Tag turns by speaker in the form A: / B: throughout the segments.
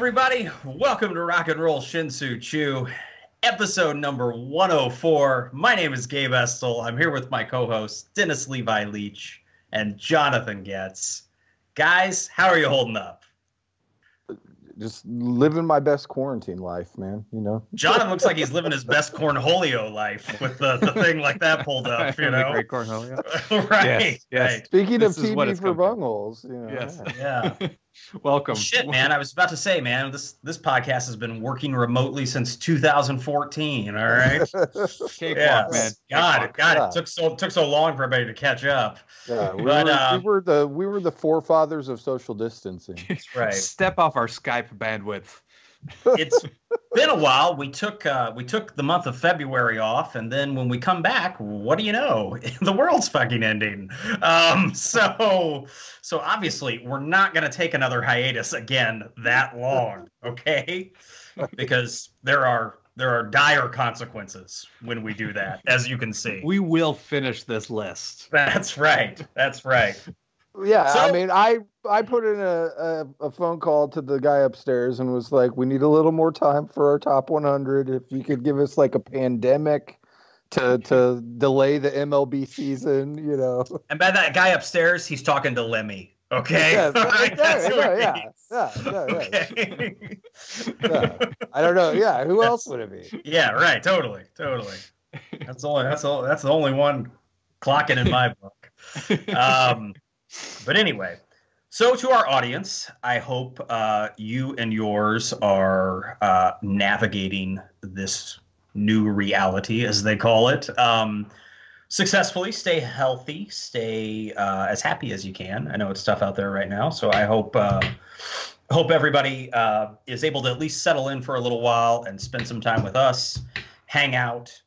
A: everybody, welcome to Rock and Roll Shin-Soo, episode number 104. My name is Gabe Estel. I'm here with my co-hosts Dennis Levi Leach and Jonathan Getz. Guys, how are you holding up?
B: Just living my best quarantine life, man. You know,
A: Jonathan looks like he's living his best cornholio life with the thing like that pulled up. You know,
C: great cornholio.
A: Right.
C: Yes.
A: Right.
B: Speaking of TV for bungholes, you know.
C: Yes.
A: Yeah.
C: Welcome.
A: Shit, man. I was about to say, man, this podcast has been working remotely since 2014. All right.
C: Cakewalk, man.
A: God, it took so long for everybody to catch up.
B: Yeah, we were the forefathers of social distancing.
A: That's right.
C: Step off our Skype bandwidth.
A: It's been a while. We took the month of February off, and then when we come back, what do you know? The world's fucking ending. So obviously we're not going to take another hiatus again that long, okay? Because there are dire consequences when we do that, as you can see.
C: We will finish this list.
A: That's right.
B: Yeah,
A: So,
B: I mean, I put in a phone call to the guy upstairs and was like, we need a little more time for our top 100. If you could give us like a pandemic to delay the MLB season, you know.
A: And by that guy upstairs, he's talking to Lemmy. Okay.
B: Yeah, I don't know. Yeah, who else would it be?
A: Yeah, right. Totally. That's the only one clocking in my book. But anyway, so to our audience, I hope you and yours are navigating this new reality, as they call it, successfully. Stay healthy, stay as happy as you can. I know it's tough out there right now, so I hope everybody is able to at least settle in for a little while and spend some time with us, hang out.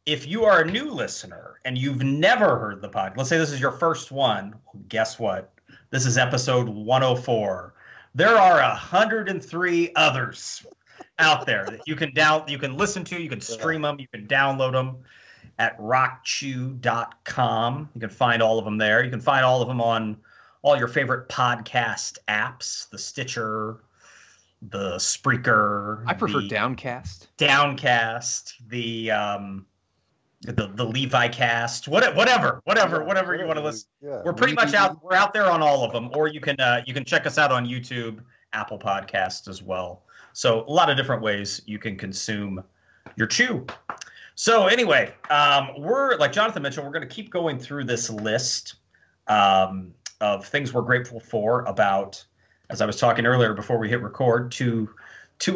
A: If you are a new listener and you've never heard the podcast, let's say this is your first one, guess what? This is episode 104. There are 103 others out there that you can listen to, you can stream them, you can download them at rockchew.com. You can find all of them there. You can find all of them on all your favorite podcast apps, the Stitcher, the Spreaker.
C: I prefer Downcast.
A: The Levi Cast, whatever you want to listen.
B: Yeah.
A: We're pretty much out. We're out there on all of them, or you can check us out on YouTube, Apple Podcasts as well. So a lot of different ways you can consume your chew. So anyway, we're, like Jonathan mentioned, we're going to keep going through this list of things we're grateful for about, as I was talking earlier before we hit record, two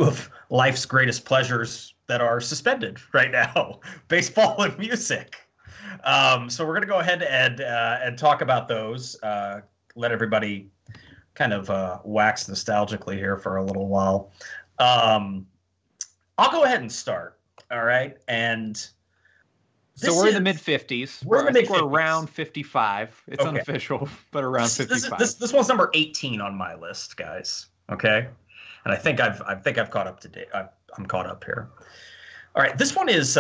A: of life's greatest pleasures that are suspended right now, baseball and music. So we're going to go ahead and talk about those, let everybody kind of wax nostalgically here for a little while. I'll go ahead and start. All right. And
C: so we're in the mid-50s.
A: We're in the mid-50s.
C: We're around 55. It's unofficial, but around 55.
A: This one's number 18 on my list, guys. Okay. And I think I've caught up to date. I'm caught up here. All right. This one is,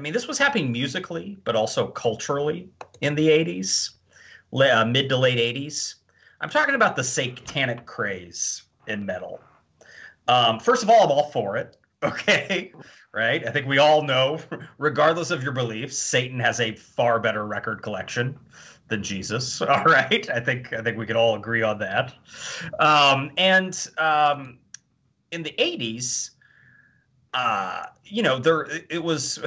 A: this was happening musically, but also culturally in the 80s, mid to late 80s. I'm talking about the satanic craze in metal. First of all, I'm all for it. Okay. Right. I think we all know, regardless of your beliefs, Satan has a far better record collection than Jesus. All right. I think we could all agree on that. In the 80s, it was,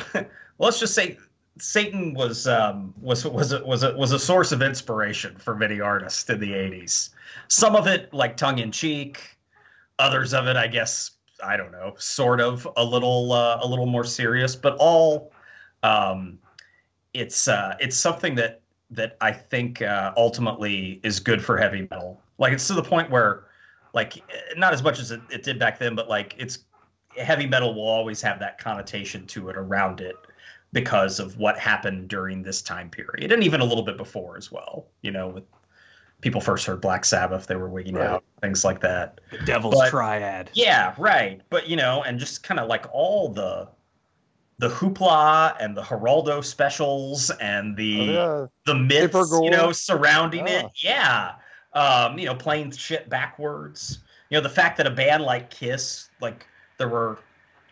A: let's just say Satan was a source of inspiration for many artists in the 80s. Some of it like tongue in cheek, others of it, I guess, I don't know, sort of a little more serious, but all it's something that I think ultimately is good for heavy metal. Like, it's to the point where, like, not as much as it did back then, but like, it's heavy metal will always have that connotation to it around it because of what happened during this time period, and even a little bit before as well. You know, with people first heard Black Sabbath, they were wigging out, things like that.
C: The Devil's Triad.
A: Yeah, right. But, and just kind of like all the hoopla and the Geraldo specials and the myths, surrounding it. Yeah. Playing shit backwards. the fact that a band like Kiss, like there were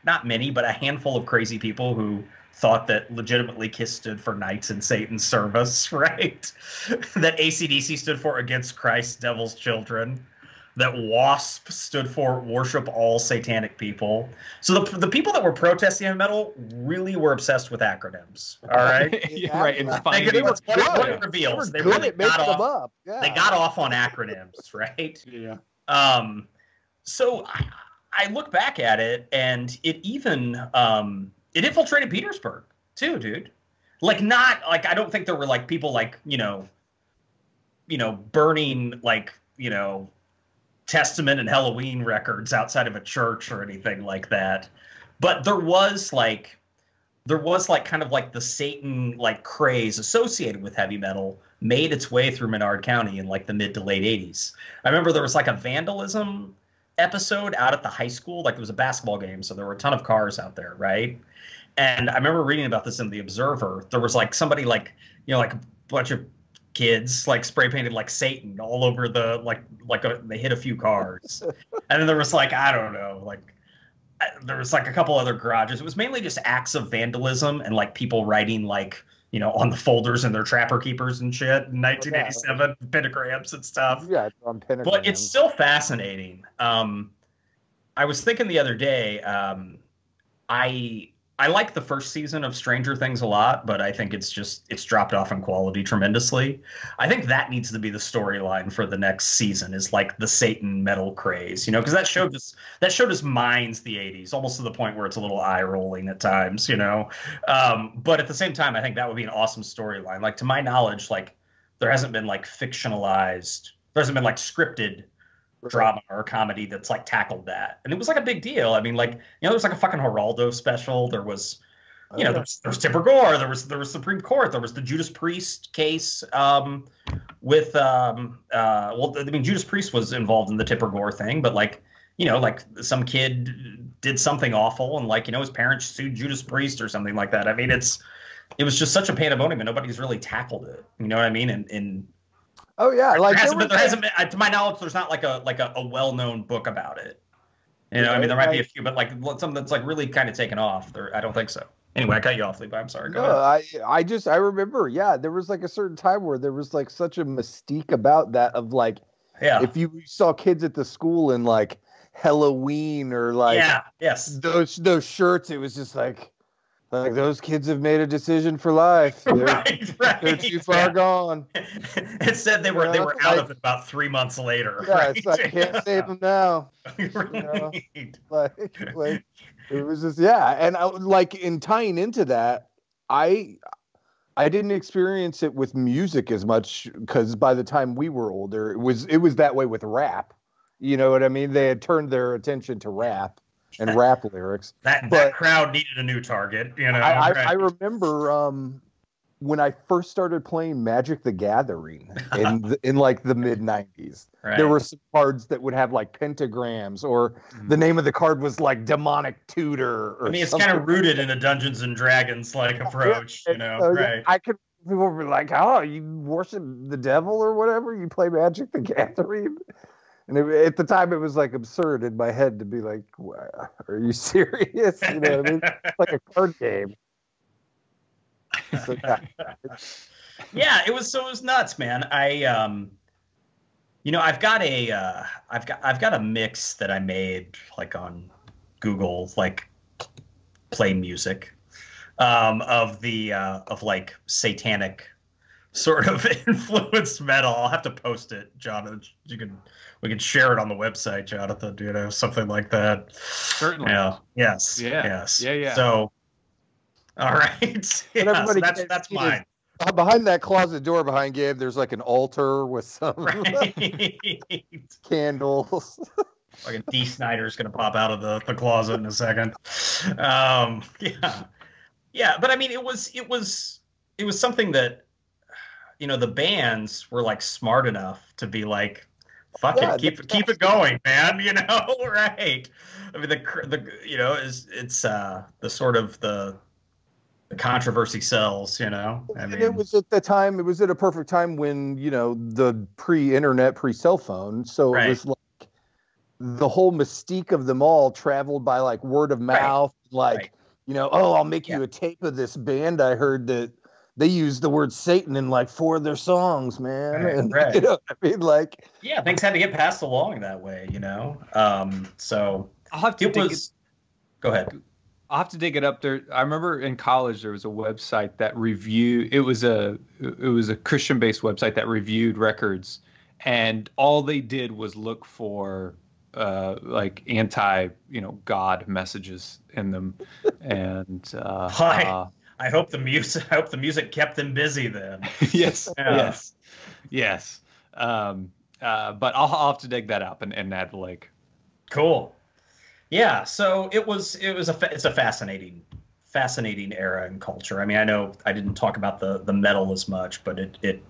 A: not many, but a handful of crazy people who thought that legitimately Kiss stood for Knights in Satan's Service, right? That AC/DC stood for Against Christ, Devil's Children. That WASP stood for Worship All Satanic People. So the people that were protesting heavy metal really were obsessed with acronyms. All right,
C: Yeah, right. And finding
A: what it reveals. They really got off. Yeah. They got off on acronyms, right?
C: Yeah.
A: So I look back at it, and it even it infiltrated Petersburg too, dude. Like not like I don't think there were like people like burning like Testament and Halloween records outside of a church or anything like that. But there was kind of like the Satan like craze associated with heavy metal made its way through Menard County in like the mid to late 80s. I remember there was like a vandalism episode out at the high school. Like it was a basketball game, so there were a ton of cars out there, right? And I remember reading about this in The Observer. There was like somebody like like a bunch of kids like spray painted like Satan all over the they hit a few cars. And then there was like I don't know, like there was like a couple other garages. It was mainly just acts of vandalism and like people writing like on the folders in their Trapper Keepers and shit in 1987, pentagrams and stuff.
B: Yeah, on pentagrams.
A: But it's still fascinating. I was thinking the other day, I like the first season of Stranger Things a lot, but I think it's dropped off in quality tremendously. I think that needs to be the storyline for the next season is like the Satan metal craze, because that show just mines the 80s almost to the point where it's a little eye rolling at times, but at the same time, I think that would be an awesome storyline. Like to my knowledge, like there hasn't been like fictionalized, there hasn't been like scripted drama or comedy that's like tackled that, and it was like a big deal. I mean, like there was like a fucking Geraldo special. There was, there was Tipper Gore. There was Supreme Court. There was the Judas Priest case with Judas Priest was involved in the Tipper Gore thing, but like some kid did something awful, and like his parents sued Judas Priest or something like that. I mean, it was just such a pandemonium, and nobody's really tackled it. You know what I mean? And
B: oh yeah, like
A: there hasn't been, to my knowledge, there's not like a well-known book about it. I mean, there might be a few, but like something that's like really kind of taken off. I don't think so. Anyway, I cut you off, Levi. I'm sorry. Go ahead.
B: I remember, there was like a certain time where there was like such a mystique about that of like, if you saw kids at the school in like Halloween or like those shirts, it was just like those kids have made a decision for life. They're too far gone.
A: It said they were out of it about 3 months later.
B: Yeah,
A: right?
B: It's like, I can't save them now. Like it was just and in tying into that, I didn't experience it with music as much because by the time we were older, it was that way with rap. You know what I mean? They had turned their attention to rap. And rap lyrics.
A: That crowd needed a new target,
B: I remember when I first started playing Magic the Gathering in like the mid 90s. Right. There were some cards that would have like pentagrams, or the name of the card was like Demonic Tutor. Or
A: it's kind of rooted in a Dungeons and Dragons like approach,
B: So
A: right?
B: I could people were like, "Oh, you worship the devil or whatever? You play Magic the Gathering?" And at the time, it was like absurd in my head to be like, "Are you serious?" You know what I mean? It's like a card game. So,
A: it was nuts, man. I've got a mix that I made like on Google, like play music, of like satanic sort of influenced metal. I'll have to post it, Jonathan. We can share it on the website, Jonathan. Something like that.
C: Certainly.
A: Yeah. Yes.
C: Yeah.
A: Yes.
C: Yeah.
A: So, all right. Yeah, so that's mine.
B: Behind that closet door behind Gabe, there's like an altar with some candles.
A: Like a D. Snyder's going to pop out of the closet in a second. Yeah. But I mean, it was something that, the bands were like smart enough to be like, fuck it, keep it going, man. Right? I mean, it's the sort of the controversy sells. I mean,
B: it was at the time. It was at a perfect time when the pre-internet, pre-cell phone. So
A: right.
B: It was like the whole mystique of them all traveled by like word of mouth, like, oh, I'll make you a tape of this band. I heard that they use the word Satan in like 4 of their songs, man. And you know what I mean? Like,
A: yeah, things had to get passed along that way, So
C: I'll have to
A: go ahead.
C: I'll have to dig it up there. I remember in college there was a website that reviewed. It was a Christian-based website that reviewed records, and all they did was look for like anti, God messages in them. And
A: I hope the music kept them busy then.
C: Yes. But I'll have to dig that up and add the link.
A: Cool. Yeah, so it's a fascinating era in culture. I mean, I know I didn't talk about the metal as much, but it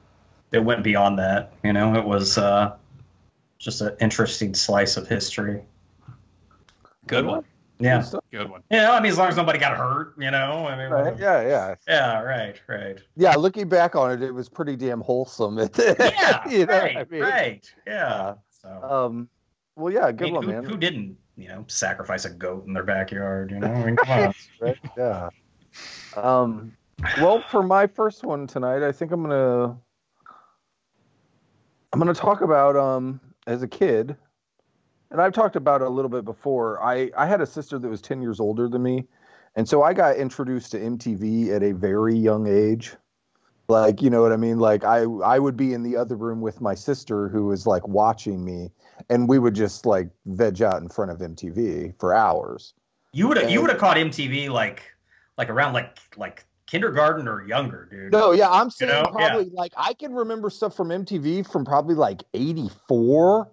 A: went beyond that. It was just an interesting slice of history.
C: Good one.
A: Yeah,
C: good one.
A: Yeah, I mean, as long as nobody got hurt, I mean,
B: right? Yeah.
A: Yeah, right.
B: Yeah, looking back on it, it was pretty damn wholesome.
A: Yeah, right. Yeah.
B: So, well, yeah, good one, man.
A: Who didn't, sacrifice a goat in their backyard? I mean, come on.
B: Right? Yeah. Well, for my first one tonight, I think I'm gonna talk about as a kid. And I've talked about it a little bit before. I had a sister that was 10 years older than me. And so I got introduced to MTV at a very young age. Like, you know what I mean? Like I would be in the other room with my sister who was like watching me, and we would just like veg out in front of MTV for hours.
A: You would have caught MTV like around like kindergarten or younger, dude.
B: No, yeah, I'm saying probably like I can remember stuff from MTV from probably like 84.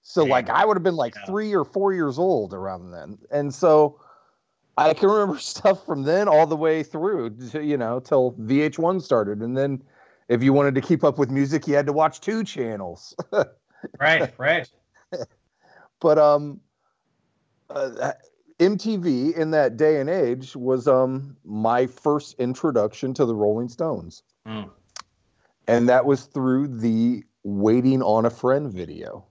B: So like I would have been like 3 or 4 years old around then. And so I can remember stuff from then all the way through to, till VH1 started. And then if you wanted to keep up with music, you had to watch 2 channels.
A: Right.
B: But MTV in that day and age was my first introduction to the Rolling Stones. Mm. And that was through the Waiting on a Friend video,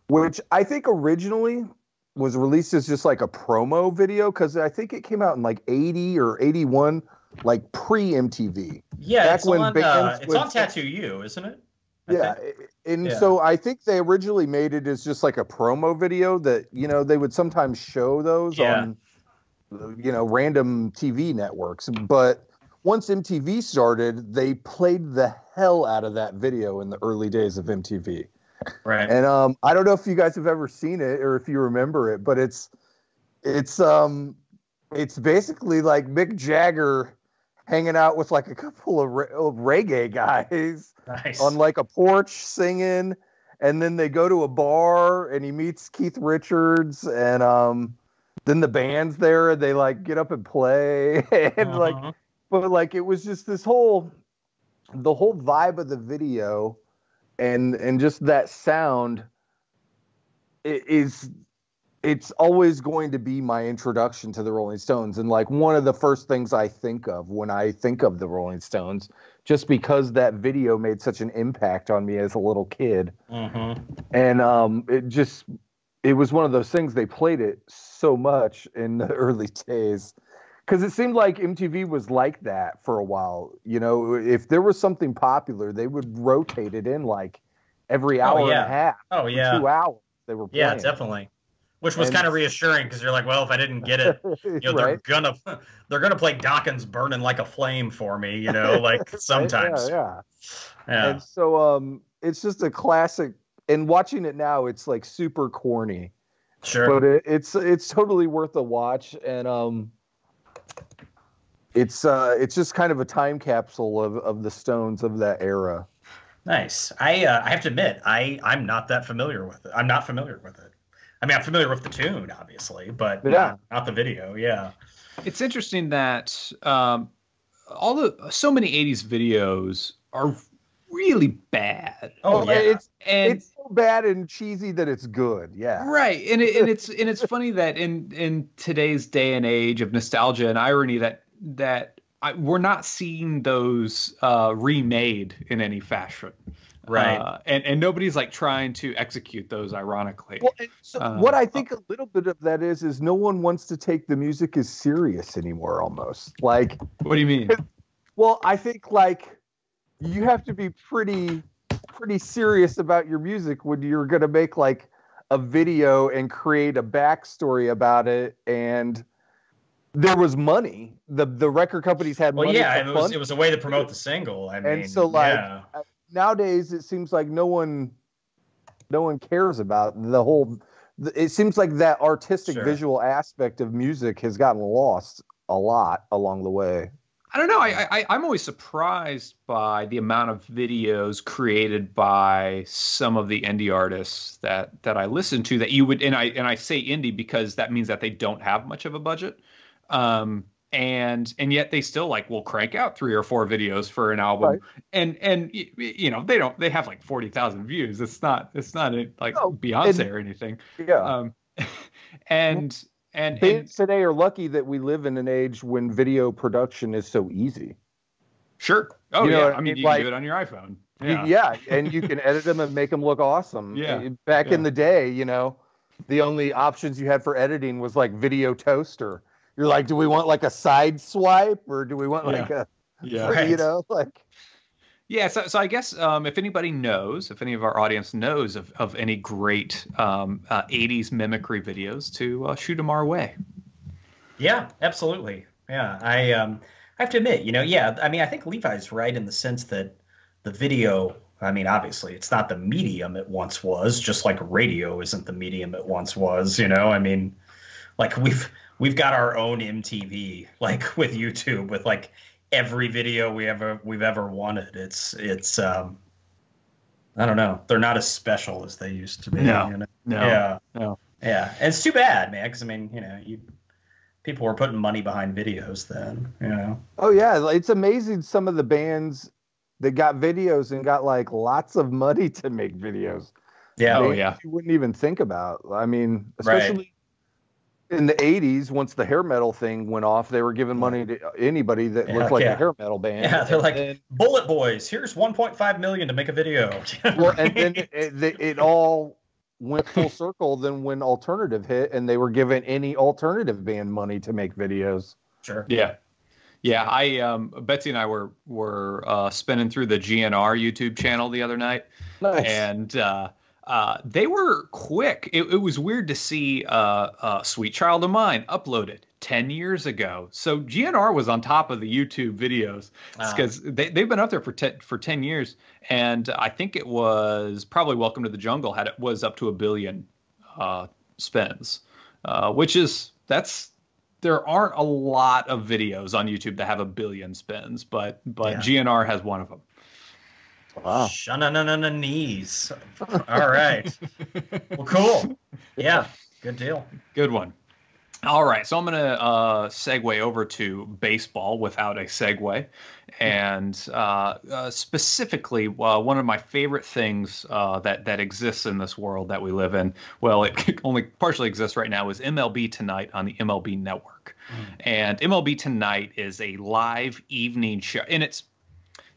B: which I think originally was released as just like a promo video, because I think it came out in like 80 or 81, like pre-MTV.
A: Yeah, it's on Tattoo You, isn't it?
B: So I think they originally made it as just like a promo video that, they would sometimes show those on, random TV networks. But once MTV started, they played the hell out of that video in the early days of MTV.
A: Right.
B: And I don't know if you guys have ever seen it or if you remember it, but it's basically like Mick Jagger hanging out with like a couple of reggae guys on like a porch singing, and then they go to a bar and he meets Keith Richards, and then the band's there and they like get up and play and but like it was just the whole vibe of the video. And just that sound it's always going to be my introduction to the Rolling Stones. And like one of the first things I think of when I think of the Rolling Stones, just because that video made such an impact on me as a little kid. Mm-hmm. And it was one of those things, they played it so much in the early days. Because it seemed like MTV was like that for a while. If there was something popular, they would rotate it in like every hour and a half.
A: Oh, yeah.
B: 2 hours they were playing.
A: Yeah, definitely. Which was kind of reassuring, because you're like, well, if I didn't get it, right? they're gonna play Dawkins Burning Like a Flame for me, like sometimes.
B: Yeah. And so it's just a classic. And watching it now, it's like super corny.
A: Sure.
B: But it's totally worth a watch, and it's just kind of a time capsule of the Stones of that era.
A: Nice. I have to admit, I'm not that familiar with it. I'm not familiar with it. I mean, I'm familiar with the tune, obviously, but not the video. Yeah.
C: It's interesting that so many 80s videos are really bad.
B: Oh, yeah. It's so bad and cheesy that it's good. Yeah.
C: Right. And it's funny that in today's day and age of nostalgia and irony that we're not seeing those remade in any fashion.
A: Right.
C: And nobody's like trying to execute those, ironically.
B: Well, and so what I think a little bit of that is no one wants to take the music as serious anymore, almost. Like,
C: what do you mean?
B: well, I think like you have to be pretty serious about your music when you're going to make like a video and create a backstory about it. And there was money. The record companies had money.
A: Yeah, and it was a way to promote the single. I mean,
B: and so like nowadays it seems like no one cares about the whole. It seems like that artistic visual aspect of music has gotten lost a lot along the way.
C: I don't know. I'm always surprised by the amount of videos created by some of the indie artists that I listen to that you would, and I say indie because that means that they don't have much of a budget. And yet they still like will crank out 3 or 4 videos for an album, right. and you know they have like 40,000 views. It's not like Beyonce or anything.
B: Yeah.
C: And
B: bands today are lucky that we live in an age when video production is so easy.
C: Sure. Oh, you know, I mean, you can do it on your iPhone.
B: Yeah, and you can edit them and make them look awesome.
C: Yeah.
B: Back in the day, you know, the only options you had for editing was like Video Toaster. You're like, do we want like a side swipe or do we want like a, you know, like.
C: Yeah, so I guess if anybody knows, if any of our audience knows of any great 80s mimicry videos, to shoot them our way.
A: Yeah, absolutely. Yeah, I have to admit, you know, I mean, I think Levi's right in the sense that the video, I mean, obviously, it's not the medium it once was, just like radio isn't the medium it once was, you know? I mean, like we've got our own MTV, like with YouTube, with like every video we've ever wanted. It's I don't know. They're not as special as they used to be.
C: No,
A: you know?
C: No.
A: Yeah, and it's too bad, man. Because I mean, you know, people were putting money behind videos then. You know.
B: Oh yeah, it's amazing some of the bands that got videos and got like lots of money to make videos.
A: Yeah.
B: You wouldn't even think about. I mean, especially. Right. In the 80s, once the hair metal thing went off, they were giving money to anybody that looked like a hair metal band.
A: Yeah, they're like, Bullet Boys, here's $1.5 million to make a video.
B: Well, and then it all went full circle then when alternative hit, and they were giving any alternative band money to make videos.
A: Sure.
C: Yeah. I Betsy and I were spinning through the GNR YouTube channel the other night.
B: Nice.
C: And they were quick. It was weird to see Sweet Child of Mine uploaded 10 years ago. So GNR was on top of the YouTube videos because they've been up there for 10 years. And I think it was probably Welcome to the Jungle was up to 1 billion spins, which is there aren't a lot of videos on YouTube that have 1 billion spins, but GNR has one of them.
B: Wow.
A: Knees. All right. Well, cool. Yeah. Good deal.
C: Good one. All right. So I'm going to segue over to baseball without a segue. And specifically, one of my favorite things that exists in this world that we live in, well, it only partially exists right now, is MLB Tonight on the MLB Network. And MLB Tonight is a live evening show. And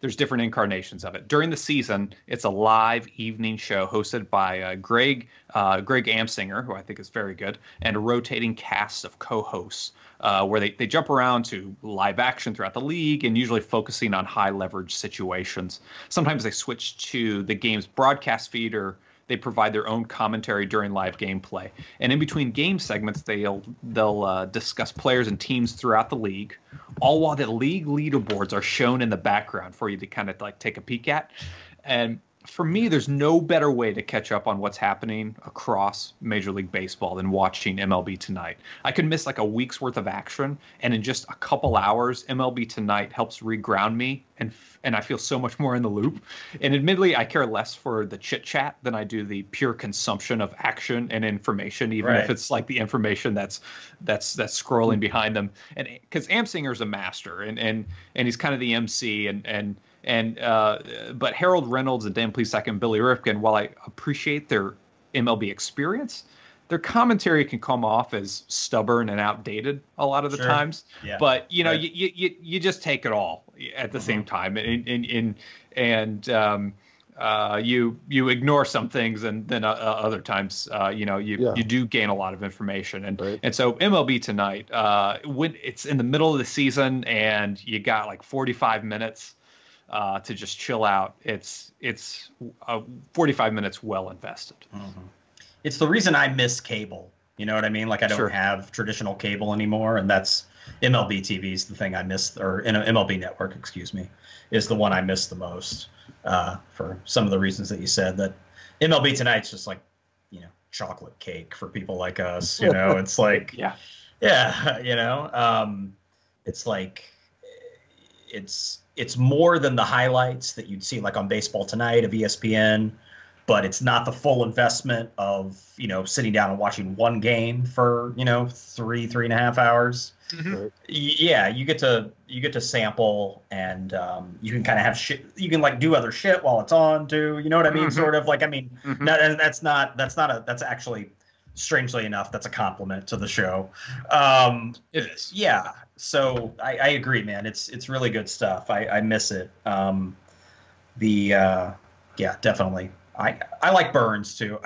C: there's different incarnations of it. During the season, it's a live evening show hosted by Greg Amsinger, who I think is very good, and a rotating cast of co-hosts where they jump around to live action throughout the league and usually focusing on high leverage situations. Sometimes they switch to the game's broadcast feed or they provide their own commentary during live gameplay. And in between game segments, they'll discuss players and teams throughout the league, all while the league leaderboards are shown in the background for you to kind of like take a peek at. And for me, there's no better way to catch up on what's happening across Major League Baseball than watching MLB Tonight. I could miss like a week's worth of action, and in just a couple hours, MLB Tonight helps reground me, and I feel so much more in the loop. And admittedly, I care less for the chit-chat than I do the pure consumption of action and information, even if it's like the information that's scrolling behind them. And because Amsinger's a master, and he's kind of the MC, but Harold Reynolds and Dan Plesac and Billy Rifkin, while I appreciate their MLB experience, their commentary can come off as stubborn and outdated a lot of the times. Yeah. But you just take it all at the same time. And you ignore some things, and then other times, you do gain a lot of information. And so MLB Tonight, when it's in the middle of the season and you got like 45 minutes to just chill out, it's 45 minutes well invested.
A: Mm-hmm. It's the reason I miss cable. You know what I mean? Like I don't have traditional cable anymore, and that's MLB TV is the thing I miss, or MLB Network, excuse me, is the one I miss the most for some of the reasons that you said. That MLB Tonight's just like, chocolate cake for people like us. It's like, it's like it's more than the highlights that you'd see like on Baseball Tonight of ESPN. But it's not the full investment of, sitting down and watching one game for, 3.5 hours.
C: Mm-hmm. Right.
A: Yeah, you get to sample, and you can kind of have shit. You can like do other shit while it's on too. You know what I mean? Mm-hmm. Sort of like, I mean, mm-hmm. That's actually, strangely enough, that's a compliment to the show.
C: It is.
A: Yeah. So I agree, man. It's really good stuff. I miss it. Yeah, definitely. I like Burns too.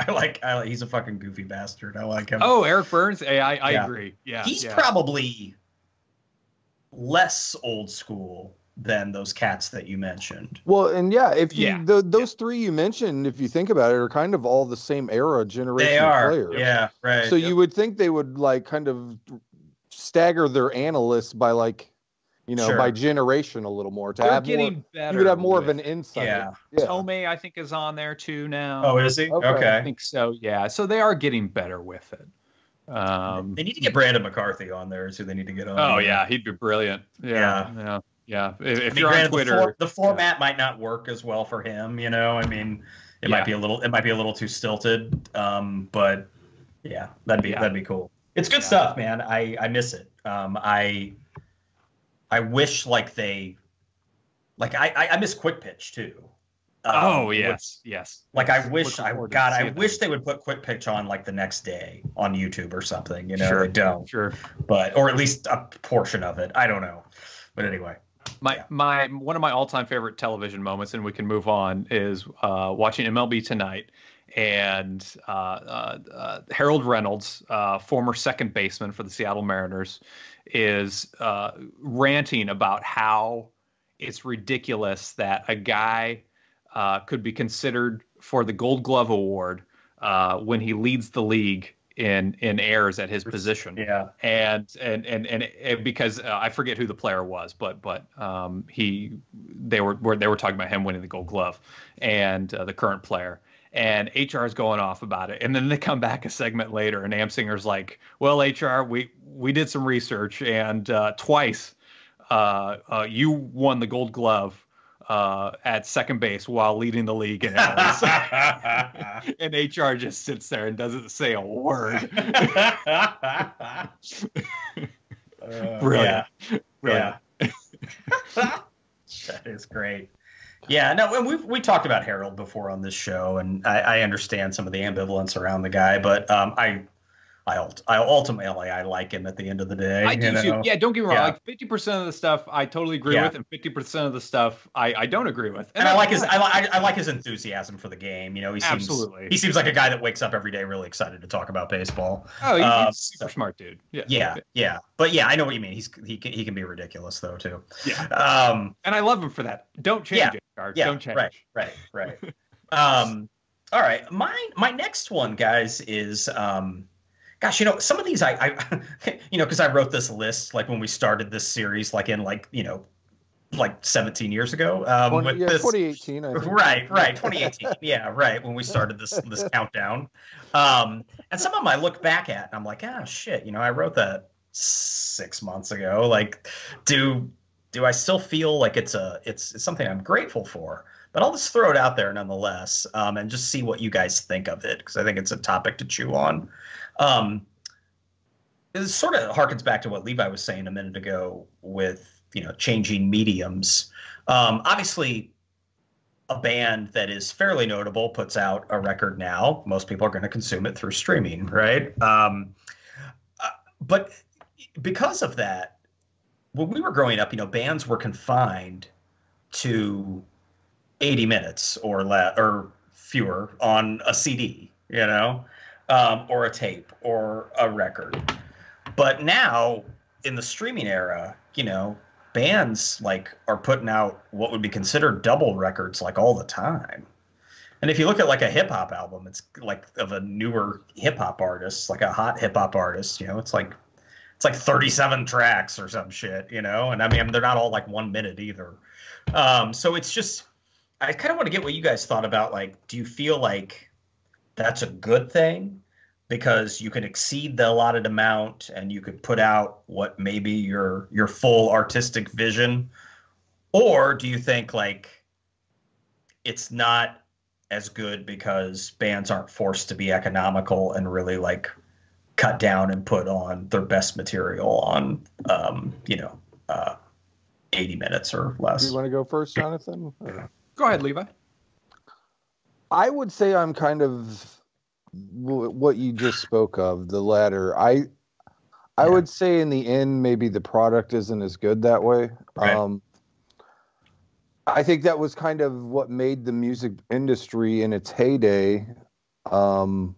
A: He's a fucking goofy bastard. I like him.
C: Oh, Eric Burns. I agree. Yeah.
A: He's probably less old school than those cats that you mentioned.
B: Well, and those three you mentioned, if you think about it, are kind of all the same era generation
A: they are.
B: Players.
A: Yeah, right.
B: So you would think they would like kind of stagger their analysts by like, by generation a little more.
C: They're getting better.
B: You would have more of an insight.
C: Yeah. Tomei, I think, is on there too now.
A: Oh, is he? Okay.
C: I think so. Yeah. So they are getting better with it.
A: They need to get Brandon McCarthy on there. Is who they need to get on.
C: Oh yeah, he'd be brilliant. Yeah. If you're on Twitter,
A: the format might not work as well for him. I mean, it might be a little too stilted. But yeah, that'd be cool. It's good stuff, man. I miss it. I wish I miss Quick Pitch too.
C: Yes.
A: Like I wish they would put Quick Pitch on like the next day on YouTube or something. They don't.
C: Sure.
A: But or at least a portion of it. I don't know. But anyway.
C: My one of my all-time favorite television moments, and we can move on, is watching MLB Tonight, and Harold Reynolds, former second baseman for the Seattle Mariners, is ranting about how it's ridiculous that a guy could be considered for the Gold Glove Award when he leads the league in errors at his position.
A: Yeah.
C: And because I forget who the player was, but they were talking about him winning the Gold Glove, and the current player. And HR is going off about it. And then they come back a segment later, and Amsinger's like, well, HR, we did some research, and twice you won the Gold Glove at second base while leading the league in errors. And HR just sits there and doesn't say a word. Brilliant.
A: Yeah. That is great. Yeah, no, and we talked about Harold before on this show, and I understand some of the ambivalence around the guy, but I ultimately like him at the end of the day.
C: I do too. Yeah, don't get me wrong. Like 50% of the stuff I totally agree with, and 50% of the stuff I don't agree with.
A: And I like his enthusiasm for the game. He seems like a guy that wakes up every day really excited to talk about baseball.
C: Oh, he's a super smart dude.
A: Yeah. But yeah, I know what you mean. He can be ridiculous though too.
C: Yeah. And I love him for that. Don't change it, Guard. Don't change.
A: Right. All right. My next one, guys, is gosh, some of these because I wrote this list like when we started this series, like in like 17 years ago.
B: 2018. I think.
A: Right, 2018. Yeah, right, when we started this countdown. And some of them I look back at and I'm like, shit, I wrote that 6 months ago. Like, do I still feel like it's something I'm grateful for? But I'll just throw it out there nonetheless, and just see what you guys think of it, because I think it's a topic to chew on. It sort of harkens back to what Levi was saying a minute ago with, changing mediums. Obviously, a band that is fairly notable puts out a record now. Most people are going to consume it through streaming, right? But because of that, when we were growing up, bands were confined to 80 minutes or or fewer on a CD, or a tape or a record. But now in the streaming era, bands like are putting out what would be considered double records like all the time. And if you look at like a hip hop album, it's like of a newer hip hop artist, like a hot hip hop artist, it's like 37 tracks or some shit, and I mean they're not all like 1 minute either. So it's just, I kind of want to get what you guys thought about, like, do you feel like that's a good thing because you can exceed the allotted amount and you could put out what maybe your full artistic vision, or do you think like it's not as good because bands aren't forced to be economical and really like cut down and put on their best material on 80 minutes or less?
B: Do you want to go first, Jonathan?
C: Go ahead, Levi.
B: I would say I'm kind of what you just spoke of, the latter. I would say in the end, maybe the product isn't as good that way.
A: Right.
B: I think that was kind of what made the music industry in its heyday so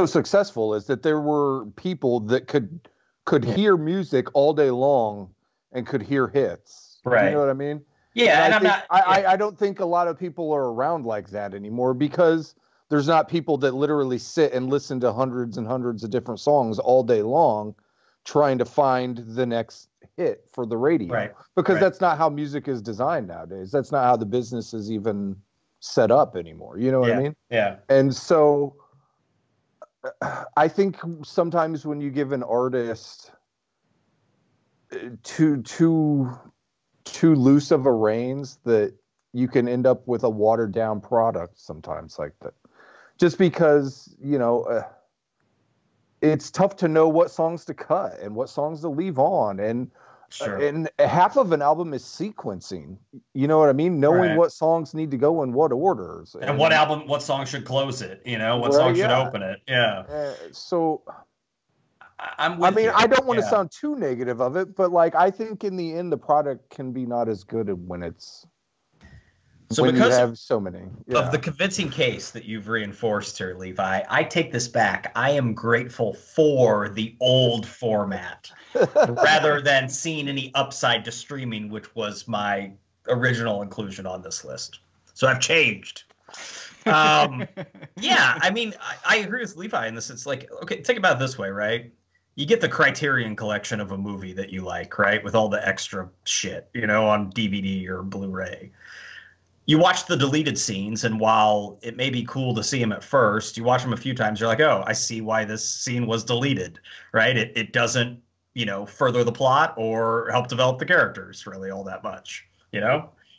B: successful, is that there were people that could hear music all day long and could hear hits.
A: Right.
B: Do you know what I mean?
A: Yeah, and
B: I don't think a lot of people are around like that anymore, because there's not people that literally sit and listen to hundreds and hundreds of different songs all day long trying to find the next hit for the radio.
A: Right.
B: Because that's not how music is designed nowadays. That's not how the business is even set up anymore. You know what I mean?
A: Yeah.
B: And so I think sometimes when you give an artist too loose of a reins, that you can end up with a watered down product sometimes like that. Just because, it's tough to know what songs to cut and what songs to leave on. And
A: Sure.
B: And half of an album is sequencing. You know what I mean? Knowing what songs need to go in what orders.
A: And what song should close it, what song should open it. Yeah.
B: So
A: I'm with you.
B: I don't want to sound too negative of it, but like, I think in the end, the product can be not as good when it's, when you have so many.
A: Of the convincing case that you've reinforced here, Levi, I take this back. I am grateful for the old format rather than seeing any upside to streaming, which was my original inclusion on this list. So I've changed. I mean, I agree with Levi in this. It's like, okay, think about it this way, right? You get the Criterion collection of a movie that you like, right? With all the extra shit, on DVD or Blu-ray. You watch the deleted scenes, and while it may be cool to see them at first, you watch them a few times, you're like, oh, I see why this scene was deleted, right? It doesn't, further the plot or help develop the characters really all that much,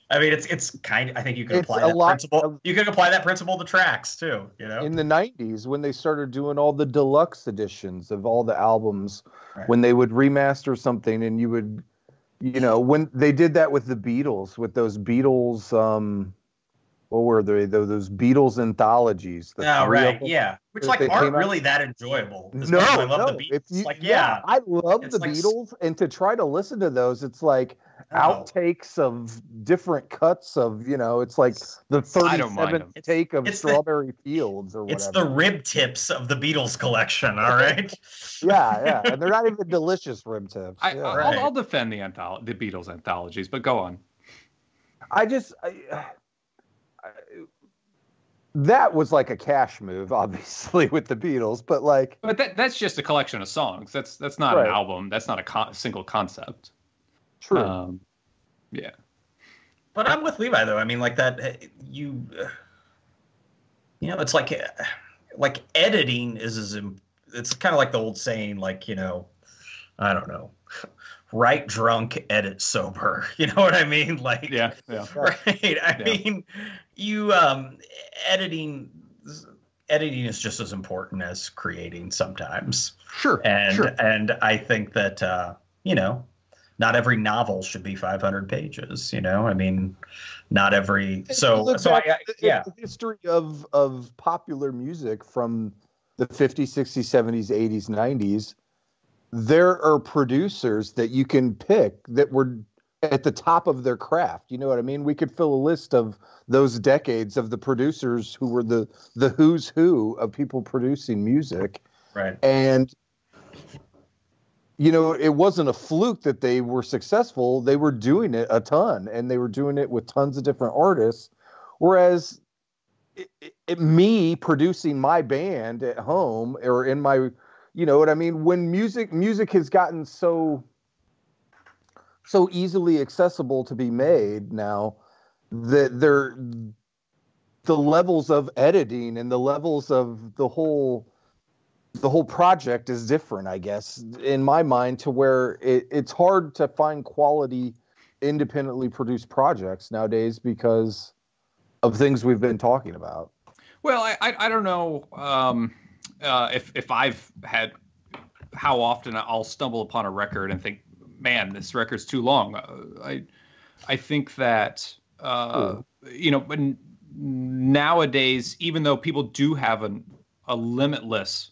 A: I mean, it's kind of, I think you can apply that principle. You can apply that principle to tracks too,
B: In the 90s, when they started doing all the deluxe editions of all the albums,
A: right.
B: When they would remaster something and you would, when they did that with the Beatles, with those Beatles, what were they? Those Beatles anthologies.
A: Oh, right. Yeah. Which aren't really that enjoyable.
B: No,
A: I love the Beatles.
B: I love the Beatles. And to try to listen to those, it's like outtakes of different cuts of, it's like the 37th take of Strawberry Fields or whatever.
A: It's the rib tips of the Beatles collection. All right.
B: yeah. And they're not even delicious rib tips.
C: I'll defend the Beatles anthologies, but go on.
B: That was like a cash move, obviously, with the Beatles, but
C: that's just a collection of songs. That's not an album. That's not a single concept.
B: True.
C: Yeah.
A: But I'm with Levi though. I mean, like that. It's like editing it's kind of like the old saying, like I don't know. Write drunk, edit sober. You know what I mean? Like,
C: yeah.
A: Right. I mean, you editing is just as important as creating sometimes.
B: Sure.
A: And I think that not every novel should be 500 pages. I mean, not every. The
B: history of popular music from the 50s, 60s, 70s, 80s, 90s. There are producers that you can pick that were at the top of their craft. You know what I mean? We could fill a list of those decades of the producers who were the who's who of people producing music.
A: Right.
B: And, you know, it wasn't a fluke that they were successful. They were doing it a ton, and they were doing it with tons of different artists. Whereas me producing my band at home or in my, you know what I mean? When music has gotten so easily accessible to be made now, that the levels of editing and the levels of the whole project is different, I guess, in my mind, to where it's hard to find quality independently produced projects nowadays because of things we've been talking about.
C: Well, I don't know if I've had, how often I'll stumble upon a record and think, man, this record's too long. I think that you know, but nowadays, even though people do have a limitless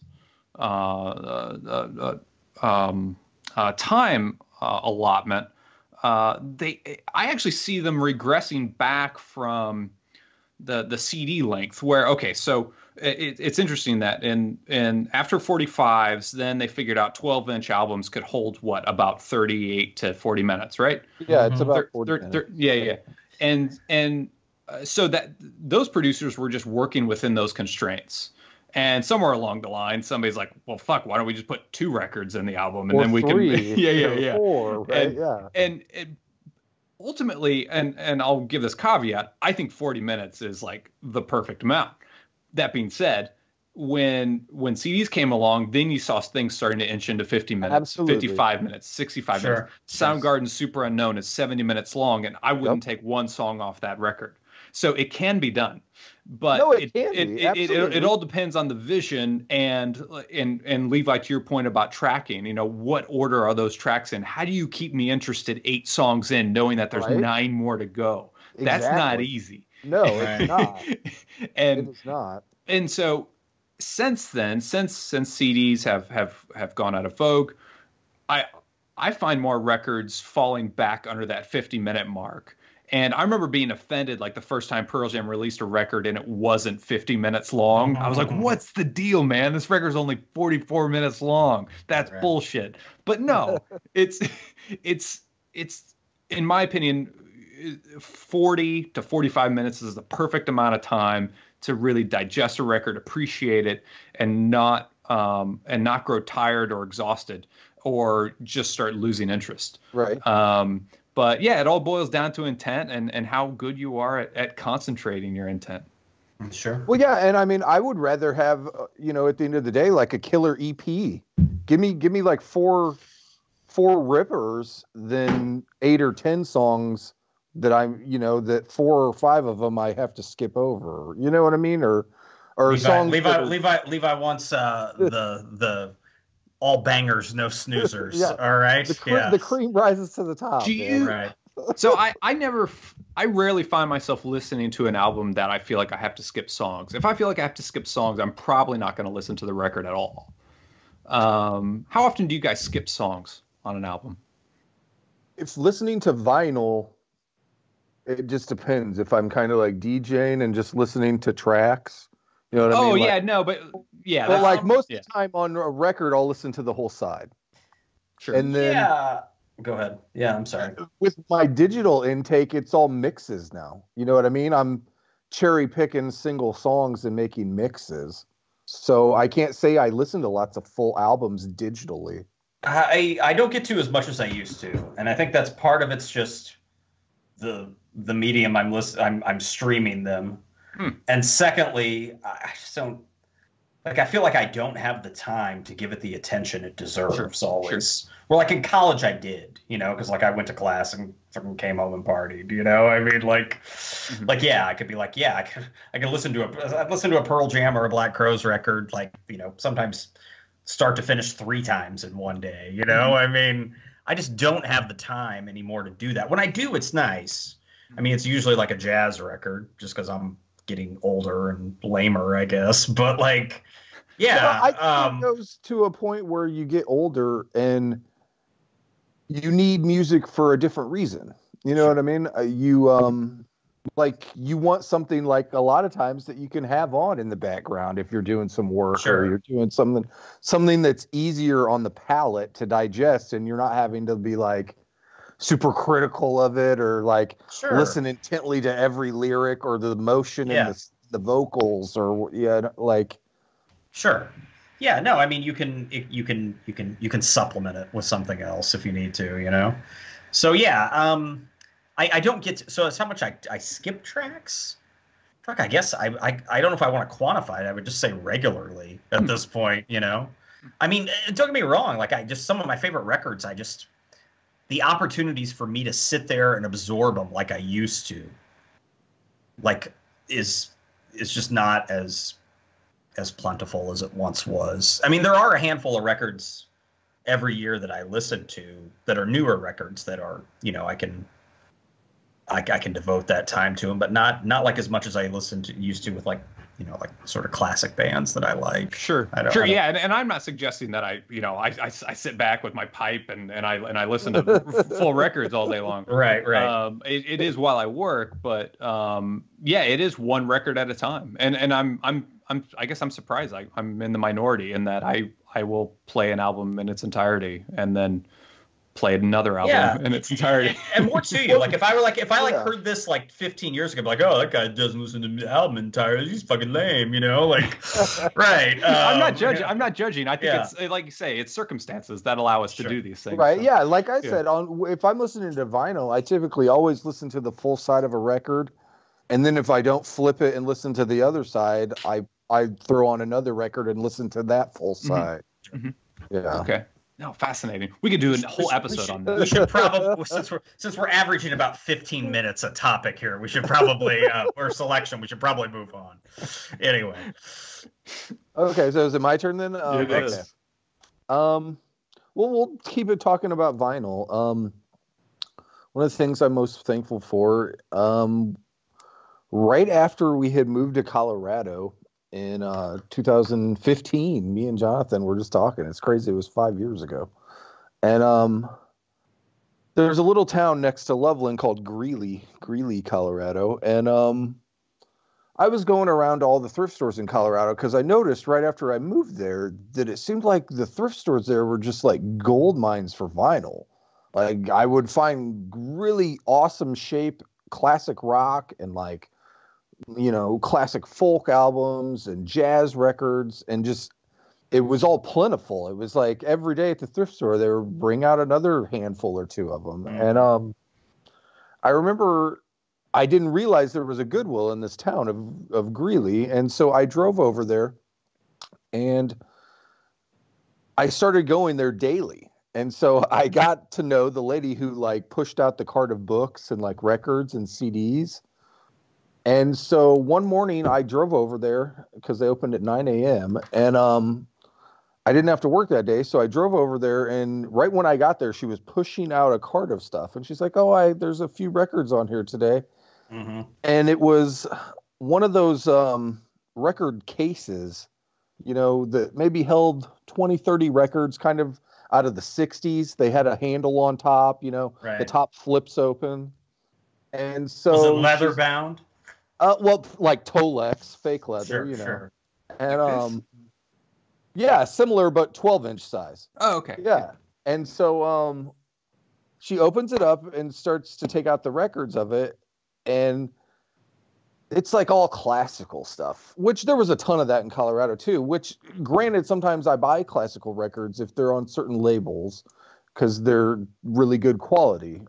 C: time allotment, I actually see them regressing back from the CD length, where, okay, so it's interesting that in after 45s, then they figured out 12-inch albums could hold about 38 to 40 minutes, right?
B: Yeah, it's about 40 minutes.
C: Yeah. And so that those producers were just working within those constraints. And somewhere along the line, somebody's like, well, fuck, why don't we just put 2 records in the album, and
B: or
C: then we
B: three,
C: can
B: 4, right?
C: And ultimately, and I'll give this caveat, I think 40 minutes is like the perfect amount. That being said, when CDs came along, then you saw things starting to inch into 50 minutes,
B: Absolutely.
C: 55 minutes, 65 minutes. Soundgarden Super Unknown is 70 minutes long, and I wouldn't take one song off that record. So it can be done. But
B: no, it can be.
C: It all depends on the vision, and Levi, to your point about tracking, you know, what order are those tracks in? How do you keep me interested 8 songs in, knowing that there's 9 more to go?
B: Exactly.
C: That's not easy.
B: No, it's not.
C: And
B: it is not.
C: And so since then, since CDs have gone out of vogue, I find more records falling back under that 50-minute mark. And I remember being offended, like the first time Pearl Jam released a record and it wasn't 50 minutes long. I was like, what's the deal, man? This record's only 44 minutes long. That's bullshit. But no, it's in my opinion, 40 to 45 minutes is the perfect amount of time to really digest a record, appreciate it, and not grow tired or exhausted or just start losing interest.
B: Right.
C: But yeah, it all boils down to intent and how good you are at concentrating your intent.
A: Sure.
B: Well, yeah, and I mean, I would rather have, you know, at the end of the day, like a killer EP. Give me like four rippers than 8 or 10 songs that I'm, you know, that 4 or 5 of them I have to skip over. You know what I mean? Or songs.
A: Levi wants the all bangers, no snoozers.
B: Yeah.
A: All right.
B: The cream rises to the top.
A: Right.
C: So I rarely find myself listening to an album that I feel like I have to skip songs. If I feel like I have to skip songs, I'm probably not going to listen to the record at all. How often do you guys skip songs on an album?
B: If listening to vinyl, it just depends. If I'm kind of like DJing and just listening to tracks, you know what I mean?
C: Oh, yeah, no, but yeah.
B: But like most of the time on a record, I'll listen to the whole side.
C: Sure.
B: And then
A: go ahead. Yeah, I'm sorry.
B: With my digital intake, it's all mixes now. You know what I mean? I'm cherry picking single songs and making mixes. So I can't say I listen to lots of full albums digitally.
A: I don't get to as much as I used to, and I think that's part of it's just the medium I'm streaming them. And secondly, I just don't like. I feel like I don't have the time to give it the attention it deserves. Always. Sure. Well, like in college, I did, you know, because like I went to class and came home and partied. You know, I mean, like yeah, I could be like, yeah, I could listen to a Pearl Jam or a Black Crowes record, like, you know, sometimes start to finish 3 times in one day. You know, I mean, I just don't have the time anymore to do that. When I do, it's nice. I mean, it's usually like a jazz record, just because I'm getting older and lamer, I guess. But like, yeah,
B: I think it goes to a point where you get older and you need music for a different reason. You know what I mean? Like you want something like a lot of times that you can have on in the background if you're doing some work or you're doing something that's easier on the palate to digest, and you're not having to be like super critical of it or like listen intently to every lyric or the motion in the vocals or like.
A: Sure. Yeah. No. I mean, you can supplement it with something else if you need to. You know. So yeah. I don't get to, so it's how much I skip tracks. I guess I don't know if I want to quantify it. I would just say regularly at this point, you know. I mean, don't get me wrong. Like some of my favorite records, the opportunities for me to sit there and absorb them like I used to, like is just not as plentiful as it once was. I mean, there are a handful of records every year that I listen to that are newer records that are, you know, I can devote that time to them, but not like as much as I used to with like, you know, like sort of classic bands that I like.
C: Sure. Yeah. And I'm not suggesting that I sit back with my pipe and I listen to full records all day long.
A: Right.
C: It is while I work, but yeah, it is one record at a time. And I guess I'm surprised. I'm in the minority in that I will play an album in its entirety and then played another album in its entirety.
A: And more to you, like if I heard this like 15 years ago, I'd be like, oh, that guy doesn't listen to the album entirely, he's fucking lame, you know, like. Right.
C: I'm not judging. I think it's like you say, it's circumstances that allow us to do these things.
B: Right. So. Yeah. Like I said, if I'm listening to vinyl, I typically always listen to the full side of a record, and then if I don't flip it and listen to the other side, I throw on another record and listen to that full side.
C: Mm-hmm.
B: Yeah.
C: Okay. No, fascinating. We could do a whole episode on that.
A: We should probably, since we're averaging about 15 minutes a topic here, we should probably, or selection, we should probably move on. Anyway.
B: Okay, so is it my turn then?
C: It is.
B: Well, we'll keep it talking about vinyl. One of the things I'm most thankful for, right after we had moved to Colorado, in 2015, me and Jonathan were just talking. It's crazy. It was 5 years ago. And there's a little town next to Loveland called Greeley, Colorado. And I was going around to all the thrift stores in Colorado because I noticed right after I moved there that it seemed like the thrift stores there were just like gold mines for vinyl. Like I would find really awesome shape, classic rock and like, you know, classic folk albums and jazz records, and just it was all plentiful. It was like every day at the thrift store they would bring out another handful or two of them. Mm-hmm. And I remember I didn't realize there was a Goodwill in this town of Greeley, and so I drove over there and I started going there daily. And so I got to know the lady who like pushed out the cart of books and like records and CDs. And so one morning I drove over there because they opened at 9 a.m. And I didn't have to work that day. So I drove over there, and right when I got there, she was pushing out a cart of stuff. And she's like, oh, there's a few records on here today. Mm-hmm. And it was one of those record cases, you know, that maybe held 20, 30 records kind of out of the 60s. They had a handle on top, you know, the top flips open. And so
A: was it leather bound?
B: Well, like Tolex, fake leather, you know. Sure. And yeah, similar but 12-inch size.
C: Oh, okay.
B: Yeah. And so she opens it up and starts to take out the records of it, and it's like all classical stuff, which there was a ton of that in Colorado too, which granted sometimes I buy classical records if they're on certain labels because they're really good quality.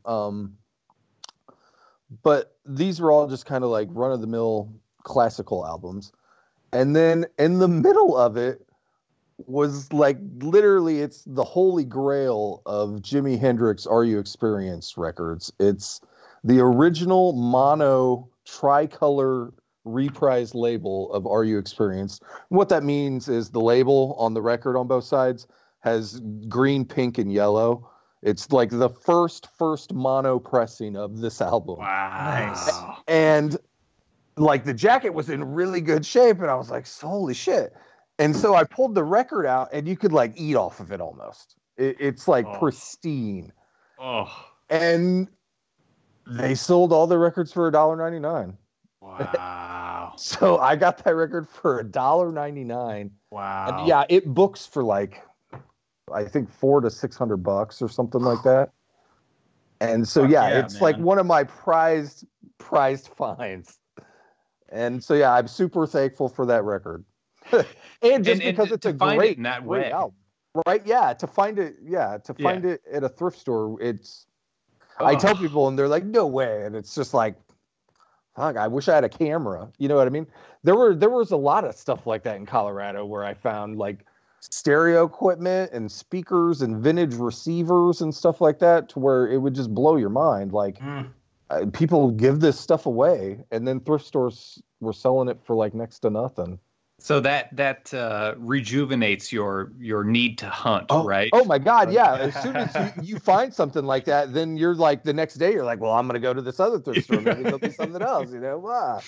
B: But these were all just kind of like run-of-the-mill classical albums. And then in the middle of it was like literally it's the holy grail of Jimi Hendrix Are You Experienced records. It's the original mono tricolor reprise label of Are You Experienced. What that means is the label on the record on both sides has green, pink, and yellow. It's like the first mono pressing of this album.
C: Wow.
B: Nice. And like the jacket was in really good shape, and I was like, holy shit. And so I pulled the record out, and you could like eat off of it almost. It's like pristine.
C: Oh.
B: And They sold all the records for $1.99.
C: Wow.
B: So I got that record for $1.99.
C: Wow.
B: And yeah, it books for like, I think $400 to $600 or something like that. And so it's like one of my prized finds. And so I'm super thankful for that record. and because it's a great,
C: in that way.
B: album. Right? Yeah, to find it at a thrift store, I tell people and they're like, no way. And it's just like, fuck, I wish I had a camera. You know what I mean? There was a lot of stuff like that in Colorado where I found like stereo equipment and speakers and vintage receivers and stuff like that, to where it would just blow your mind. Like people give this stuff away, and then thrift stores were selling it for like next to nothing.
C: So that rejuvenates your need to hunt, right?
B: Oh my God, yeah. As soon as you find something like that, then you're like, the next day you're like, well, I'm gonna go to this other thrift store. Maybe there'll be something else, you know? Wow.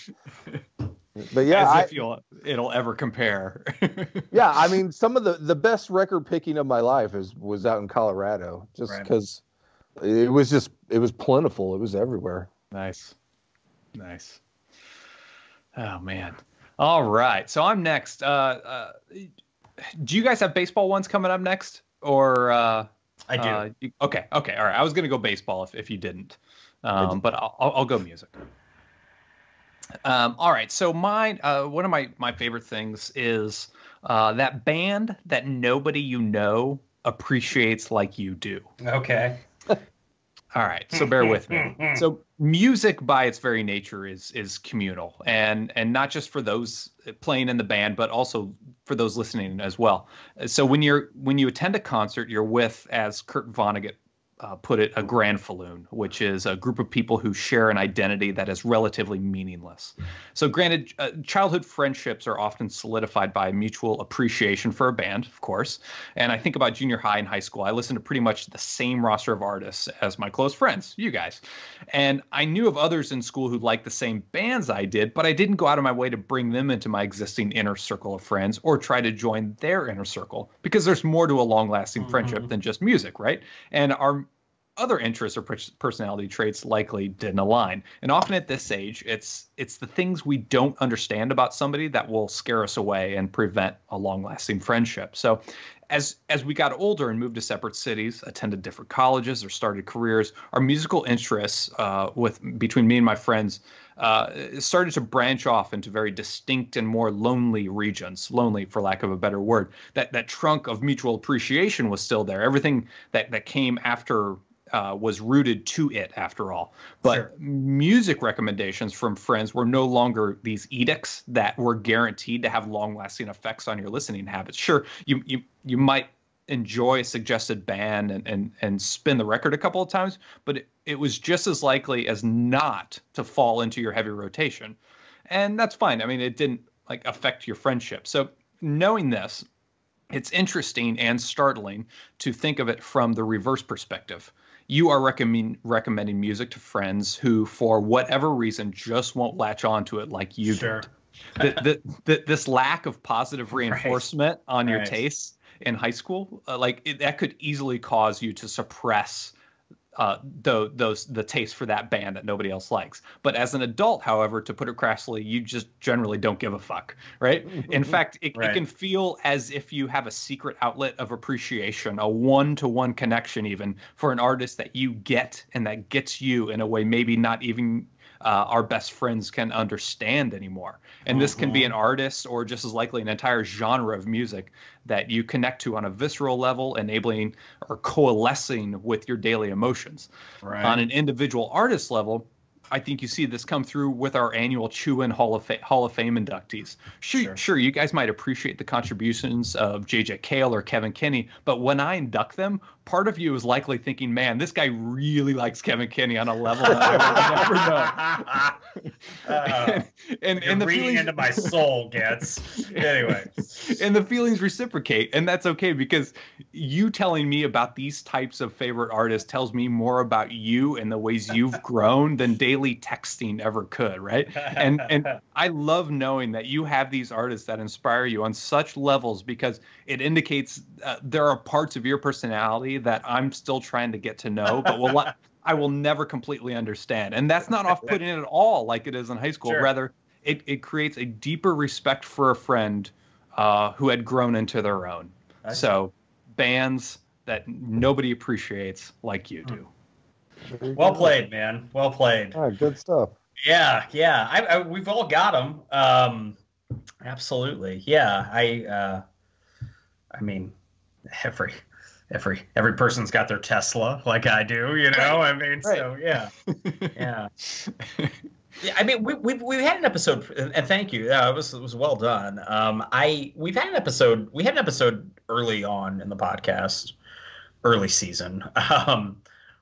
B: But yeah,
C: as if it'll ever compare.
B: Yeah, I mean, some of the best record picking of my life was out in Colorado, just because it was plentiful. It was everywhere.
C: Nice. Oh man. All right, so I'm next. Do you guys have baseball ones coming up next, or
A: I do?
C: Okay, all right. I was gonna go baseball if you didn't, but I'll go music. All right, so mine. One of my favorite things is that band that nobody appreciates like you do.
A: Okay.
C: All right, so bear with me. So music by its very nature is communal, and not just for those playing in the band, but also for those listening as well. So when you attend a concert, you're with, as Kurt Vonnegut put it, a granfalloon, which is a group of people who share an identity that is relatively meaningless. So granted, childhood friendships are often solidified by mutual appreciation for a band, of course. And I think about junior high and high school. I listened to pretty much the same roster of artists as my close friends, you guys. And I knew of others in school who liked the same bands I did, but I didn't go out of my way to bring them into my existing inner circle of friends or try to join their inner circle, because there's more to a long-lasting friendship than just music, right? And our other interests or personality traits likely didn't align. And often at this age, it's the things we don't understand about somebody that will scare us away and prevent a long-lasting friendship. So as we got older and moved to separate cities, attended different colleges or started careers, our musical interests between me and my friends started to branch off into very distinct and more lonely regions. Lonely, for lack of a better word. That trunk of mutual appreciation was still there. Everything that came after was rooted to it, after all. But music recommendations from friends were no longer these edicts that were guaranteed to have long-lasting effects on your listening habits. Sure, you might enjoy a suggested band and spin the record a couple of times, but it was just as likely as not to fall into your heavy rotation. And that's fine. I mean, it didn't affect your friendship. So knowing this, it's interesting and startling to think of it from the reverse perspective. You are recommending music to friends who, for whatever reason, just won't latch on to it like you did. This lack of positive reinforcement on your tastes in high school, that could easily cause you to suppress the taste for that band that nobody else likes. But as an adult, however, to put it crassly, you just generally don't give a fuck, right? In fact, it can feel as if you have a secret outlet of appreciation, a one-to-one connection even for an artist that you get and that gets you in a way maybe not even our best friends can understand anymore. And this can be an artist or just as likely an entire genre of music that you connect to on a visceral level, enabling or coalescing with your daily emotions. On an individual artist level, I think you see this come through with our annual Chew-In Hall of Fame inductees. Sure, you guys might appreciate the contributions of J.J. Cale or Kevin Kinney, but when I induct them, part of you is likely thinking, man, this guy really likes Kevin Kinney on a level that I would never know. and
A: the reading into my soul, Gets. Anyway.
C: And the feelings reciprocate, and that's okay, because you telling me about these types of favorite artists tells me more about you and the ways you've grown than daily texting ever could, right? And I love knowing that you have these artists that inspire you on such levels, because it indicates there are parts of your personality that I'm still trying to get to know, but I will never completely understand. And that's not off-putting at all like it is in high school.
A: Sure.
C: Rather, it creates a deeper respect for a friend who had grown into their own. So bands that nobody appreciates like you do.
A: Well played, man. Well played.
B: All right, good stuff.
A: Yeah. We've all got them. Absolutely. Yeah. I mean, every person's got their Tesla, like I do. You know. I mean, so yeah. Yeah. Yeah, I mean, we had an episode, and thank you. Yeah, it was well done. We had an episode early on in the podcast, early season,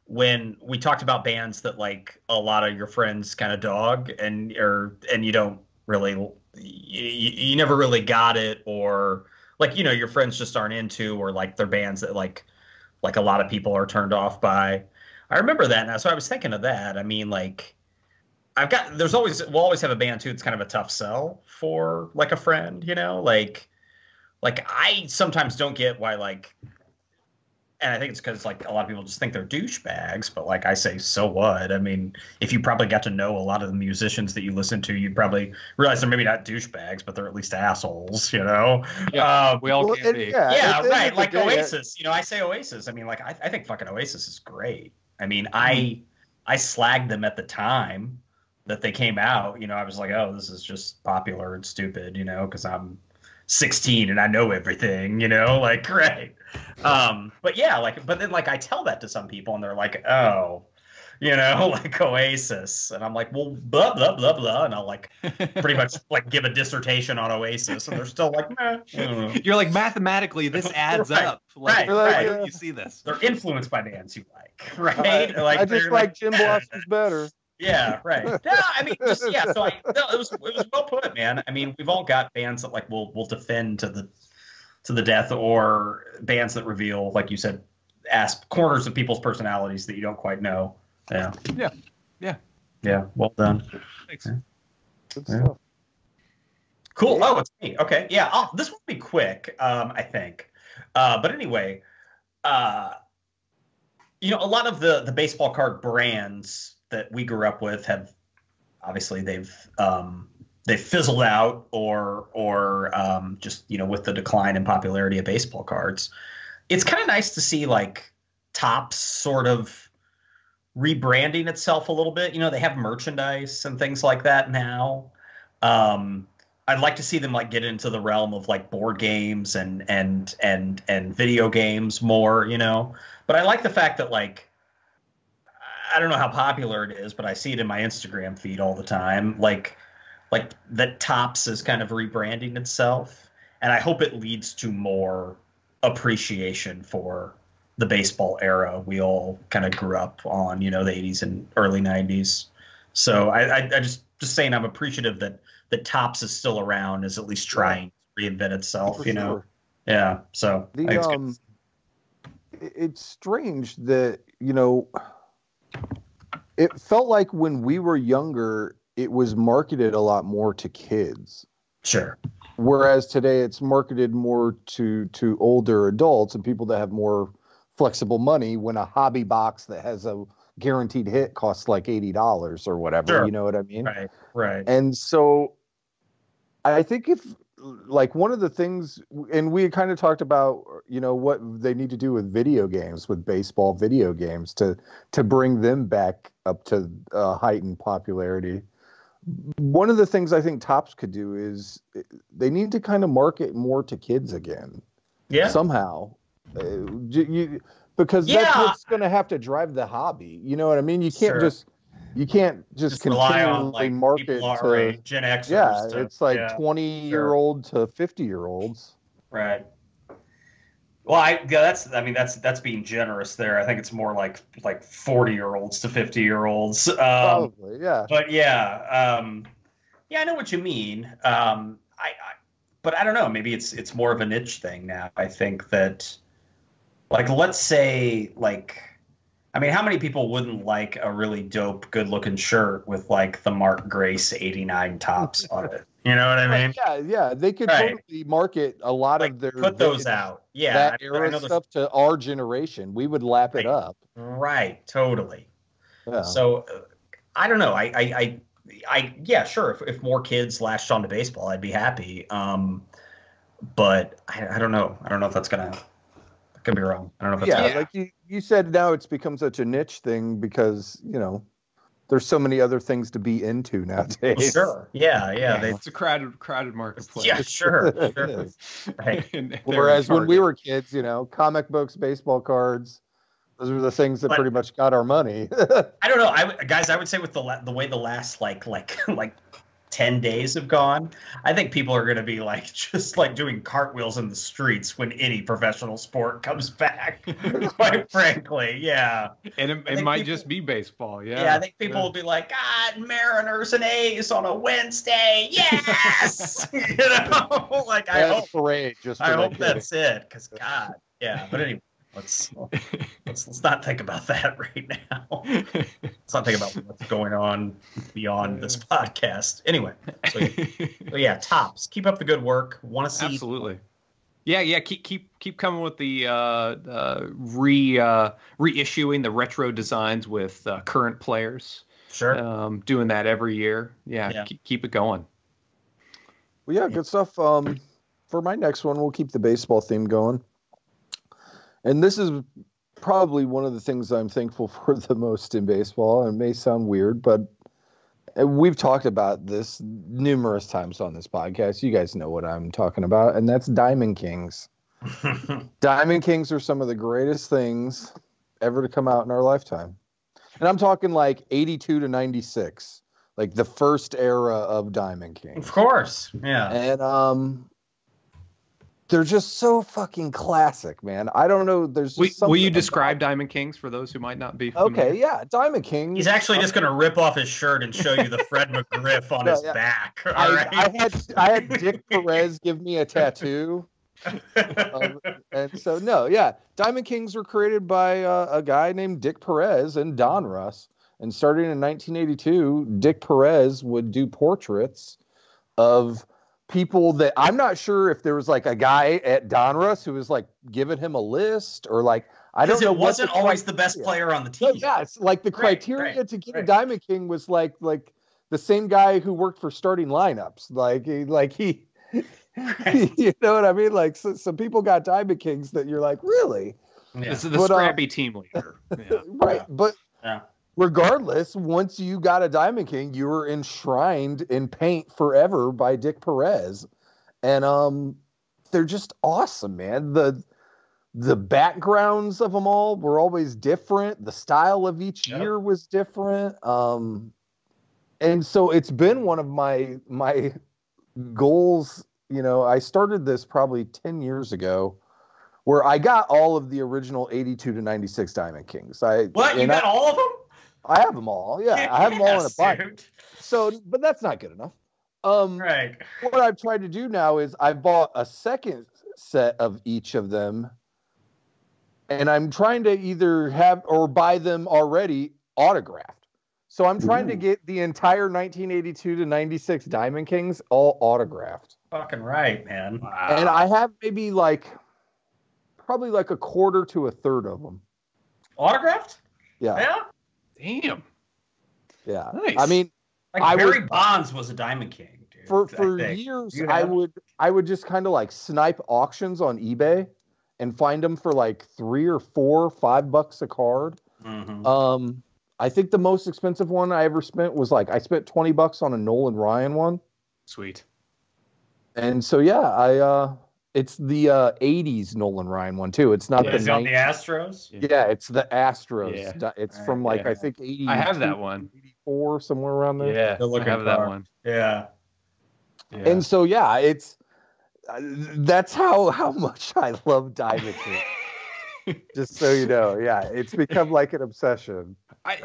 A: when we talked about bands that like a lot of your friends kind of dog, and you don't really, you never really got it, or like your friends just aren't into, or like they're bands that like a lot of people are turned off by. I remember that now, so I was thinking of that. I mean, like. We'll always have a band too. It's kind of a tough sell for like a friend, like I sometimes don't get why, like, and I think it's because like a lot of people just think they're douchebags, but like I say, so what? I mean, if you probably got to know a lot of the musicians that you listen to, you'd probably realize they're maybe not douchebags, but they're at least assholes,
C: Yeah, we all can be.
A: Yeah, right. Like Oasis, I say Oasis. I mean, like I think fucking Oasis is great. I mean, I slagged them at the time that they came out. I was like, oh, this is just popular and stupid, because I'm 16 and I know everything, like, great. But yeah, like, but then like I tell that to some people and they're like, oh, like Oasis. And I'm like, well, blah, blah, blah, blah. And I'll like pretty much like give a dissertation on Oasis. And they're still like, nah, I don't know.
C: You're like, mathematically, this adds up. Like,
A: right.
C: Where do you see this?
A: They're influenced by bands you like, right? Like,
B: I just like Jim Blossoms better.
A: Yeah, right. Yeah, I mean, just So it was well put, man. I mean, we've all got bands that like will defend to the death, or bands that reveal, like you said, corners of people's personalities that you don't quite know. Yeah. Well done.
C: Thanks.
B: Good stuff.
A: Cool. Oh, it's me. Okay. Yeah. This will be quick. I think. But anyway, a lot of the baseball card brands that we grew up with have obviously they've fizzled out, or just with the decline in popularity of baseball cards. It's kind of nice to see like Topps sort of rebranding itself a little bit. They have merchandise and things like that now. I'd like to see them like get into the realm of like board games and video games more, But I like the fact that like, I don't know how popular it is, but I see it in my Instagram feed all the time. Like that Topps is kind of rebranding itself, and I hope it leads to more appreciation for the baseball era we all kind of grew up on, the 80s and early 90s. So I just saying I'm appreciative that Topps is still around, is at least trying to reinvent itself,
B: Sure.
A: Yeah. So
B: it's strange that, it felt like when we were younger, it was marketed a lot more to kids.
A: Sure.
B: Whereas today it's marketed more to older adults and people that have more flexible money, when a hobby box that has a guaranteed hit costs like $80 or whatever.
A: Sure.
B: You know what I mean?
A: Right.
B: And so I think if like one of the things, and we kind of talked about, what they need to do with video games, with baseball video games to bring them back up to heightened popularity. One of the things I think Topps could do is they need to kind of market more to kids again.
A: Yeah.
B: Somehow. Because that's what's going to have to drive the hobby. You know what I mean? You can't just
A: rely
B: continually
A: on like
B: market
A: people our
B: to
A: age, Gen Xers.
B: Yeah, it's like 20-year-old to 50-year-olds.
A: Right. Well, that's being generous there. I think it's more like 40-year-olds to 50-year-olds.
B: Probably, yeah.
A: But yeah, I know what you mean. But I don't know. Maybe it's more of a niche thing now. I think that, like, let's say, like, I mean, how many people wouldn't like a really dope, good-looking shirt with like the Mark Grace '89 Topps on it? You know what I mean?
B: Yeah. They could totally market a lot of their
A: put those out. Yeah,
B: that era stuff to our generation. We would lap it up.
A: Right. Totally.
B: Yeah.
A: So I don't know. Yeah, sure. If more kids latched onto baseball, I'd be happy. But I don't know. I don't know if that's gonna. I could be wrong. I don't know if that's
B: Yeah, like you said, now it's become such a niche thing because there's so many other things to be into nowadays.
A: Sure. Yeah.
C: It's a crowded marketplace.
A: Yeah, sure. Right.
B: Whereas when we were kids, comic books, baseball cards, those were the things that pretty much got our money.
A: I don't know. I would say with the way the last like 10 days have gone, I think people are going to be just doing cartwheels in the streets when any professional sport comes back. Quite frankly, yeah.
C: And it might just be baseball, yeah.
A: Yeah, I think people will be like, God, Mariners and A's on a Wednesday, yes. I hope
B: parade.
A: I hope that's it, because God, yeah. But anyway. Let's not think about that right now. Let's not think about what's going on beyond this podcast. Anyway, so yeah, Topps, keep up the good work. Want to see?
C: Absolutely. Yeah. Keep coming with the reissuing the retro designs with current players.
A: Sure.
C: Doing that every year. Yeah. Keep it going.
B: Well, yeah, good stuff. For my next one, we'll keep the baseball theme going. And this is probably one of the things I'm thankful for the most in baseball. It may sound weird, but we've talked about this numerous times on this podcast. You guys know what I'm talking about, and that's Diamond Kings. Diamond Kings are some of the greatest things ever to come out in our lifetime. And I'm talking like 82 to 96, like the first era of Diamond Kings.
A: Of course, yeah.
B: And they're just so fucking classic, man. I don't know. There's just
C: will you describe Diamond Kings for those who might not be familiar?
B: Okay, yeah, Diamond Kings.
A: He's actually just going to rip off his shirt and show you the Fred McGriff on his back. All right?
B: I had Dick Perez give me a tattoo. And so, Diamond Kings were created by a guy named Dick Perez and Don Russ. And starting in 1982, Dick Perez would do portraits of people that I'm not sure if there was like a guy at Donruss who was like giving him a list or like I don't know.
A: It wasn't always the best player on the team.
B: No, yeah, it's like the criteria to get a Diamond King was like the same guy who worked for starting lineups. He you know what I mean? Like some people got Diamond Kings that you're like, really?
C: Yeah. This is the scrappy team leader. Yeah.
B: Right, but regardless, once you got a Diamond King, you were enshrined in paint forever by Dick Perez. And they're just awesome, man. The backgrounds of them all were always different. The style of each year was different. And so it's been one of my goals. I started this probably 10 years ago where I got all of the original 82 to 96 Diamond Kings.
A: You got all of them?
B: I have them all. Yeah, I have them all in a bucket. So, but that's not good enough.
A: Right.
B: What I've tried to do now is I bought a second set of each of them, and I'm trying to either have or buy them already autographed. So I'm trying to get the entire 1982 to 96 Diamond Kings all autographed.
A: Fucking right, man.
B: Wow. And I have maybe probably like a quarter to a third of them.
A: Autographed?
B: Yeah.
C: Damn.
B: Yeah.
C: Nice.
B: I mean,
A: Barry Bonds was a Diamond King, dude.
B: For years, I would just kind of like snipe auctions on eBay and find them for like $3 or $4, $5 a card.
A: Mm-hmm.
B: I think the most expensive one I ever spent was I spent $20 on a Nolan Ryan one.
C: Sweet.
B: And so it's the 80s Nolan Ryan one too. It's not the
A: 90s. The Astros?
B: Yeah, it's the Astros. Yeah. It's from I think 80.
C: I have that one.
B: 84, somewhere around there.
C: Yeah, I have that one.
A: Yeah.
B: And so it's that's how much I love Diamond King. Just so you know, it's become like an obsession.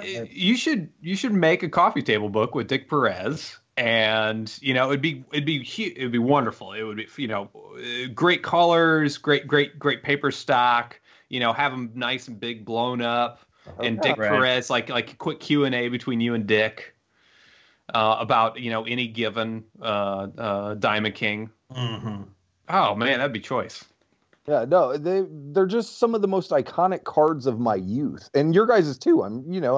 C: You should make a coffee table book with Dick Perez. And it'd be wonderful. It would be great colors, great paper stock. Have them nice and big, blown up. And Dick Perez, like a quick Q&A between you and Dick about any given Diamond King.
A: Mm-hmm.
C: Oh man, that'd be choice.
B: Yeah, no, they're just some of the most iconic cards of my youth, and your guys's too. I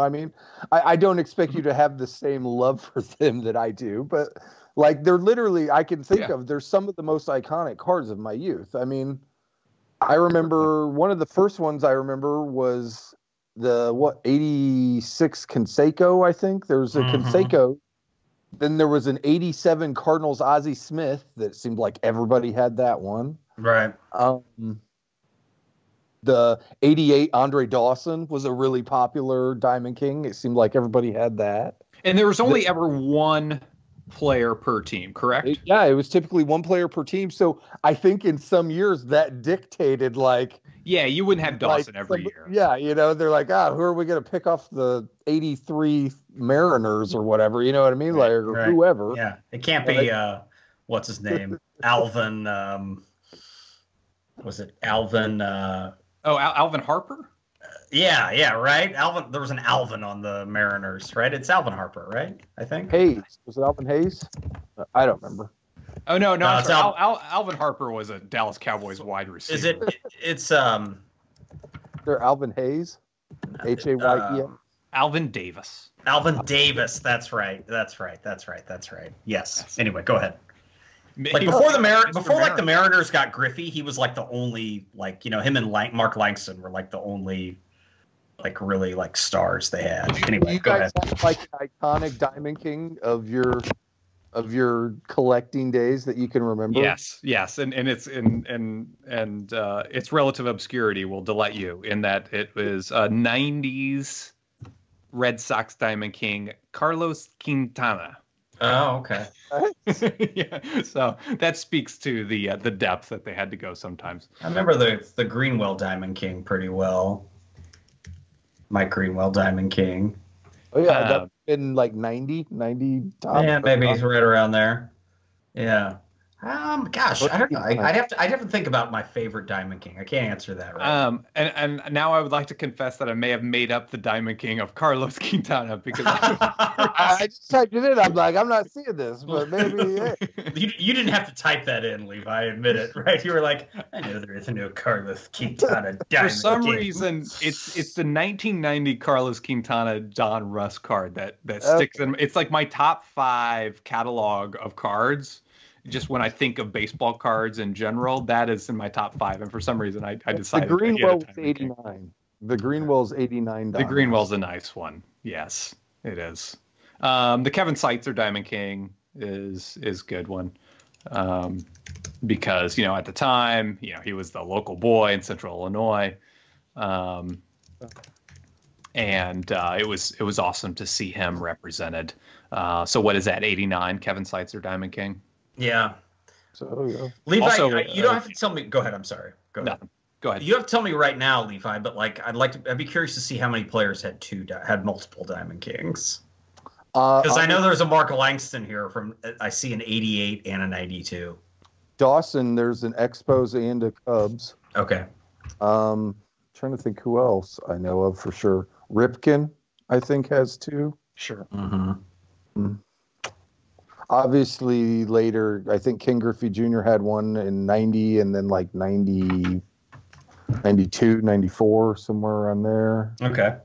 B: mean, I don't expect you to have the same love for them that I do, but like they're literally, I can think of, they're some of the most iconic cards of my youth. I mean, I remember one of the first ones I remember was the 86 Canseco, I think. There was a Canseco. Then there was an 87 Cardinals Ozzie Smith that seemed like everybody had that one.
A: Right.
B: The 88 Andre Dawson was a really popular Diamond King. It seemed like everybody had that.
C: And there was only ever one player per team, correct?
B: It was typically one player per team. So I think in some years that dictated like...
C: Yeah, you wouldn't have Dawson every year.
B: Yeah, they're like, who are we going to pick off the 83 Mariners or whatever? You know what I mean? Like, or whoever.
A: Yeah, it can't be, what's his name? Alvin, was it Alvin?
C: Alvin Harper?
A: Yeah, right. Alvin. There was an Alvin on the Mariners, right? It's Alvin Harper, right? I think.
B: Hayes. Was it Alvin Hayes? I don't remember.
C: Oh no, Alvin Harper was a Dallas Cowboys wide receiver.
A: Is it? It's
B: They're Alvin Hayes. Hayes.
C: Alvin Davis.
A: Alvin Davis. That's right. Yes. Anyway, go ahead. Like before the Mariners got Griffey, he was like the only him and Mark Langston were like the only really stars they had. Anyway, go ahead.
B: Have like an iconic Diamond King of your collecting days that you can remember?
C: Yes, and it's its relative obscurity will delight you in that it was a 90s Red Sox Diamond King, Carlos Quintana.
A: Oh, okay.
C: Yeah, so that speaks to the depth that they had to go sometimes.
A: I remember the Greenwell Diamond King pretty well. Mike Greenwell Diamond King.
B: Oh yeah, that's been like 90 top.
A: Yeah, maybe he's right around there. Yeah. Gosh, I don't know. I'd have to think about my favorite Diamond King. I can't answer that right.
C: And now I would like to confess that I may have made up the Diamond King of Carlos Quintana because
B: I just typed it in. I'm like, I'm not seeing this, but maybe. Yeah.
A: You didn't have to type that in, Levi. Admit it, right? You were like, I know there is no Carlos Quintana Diamond
C: For some
A: King.
C: reason, it's the 1990 Carlos Quintana Don Russ card that sticks in. It's like my top 5 catalog of cards. Just when I think of baseball cards in general, that is in my top 5. And for some reason, I decided
B: the Greenwell's 89. The Greenwell's $89.
C: The Greenwell's a nice one. Yes, it is. The Kevin Seitzer Diamond King is a good one because at the time he was the local boy in Central Illinois, and it was awesome to see him represented. So what is that? 89 Kevin Seitzer Diamond King.
A: Yeah.
B: So yeah.
A: Levi, also, you don't have to tell me. Go ahead. I'm sorry. Go ahead.
C: No, go ahead.
A: You have to tell me right now, Levi. But I'd be curious to see how many players had multiple Diamond Kings. Because I know there's a Mark Langston here I see an 88 and a 92.
B: Dawson, there's an Expos and a Cubs.
A: Okay.
B: Trying to think who else I know of for sure. Ripken, I think, has 2.
C: Sure.
B: Mm-hmm. Obviously, later, I think Ken Griffey Jr. had one in 90 and then like 90, 92, 94, somewhere around there.
A: Okay.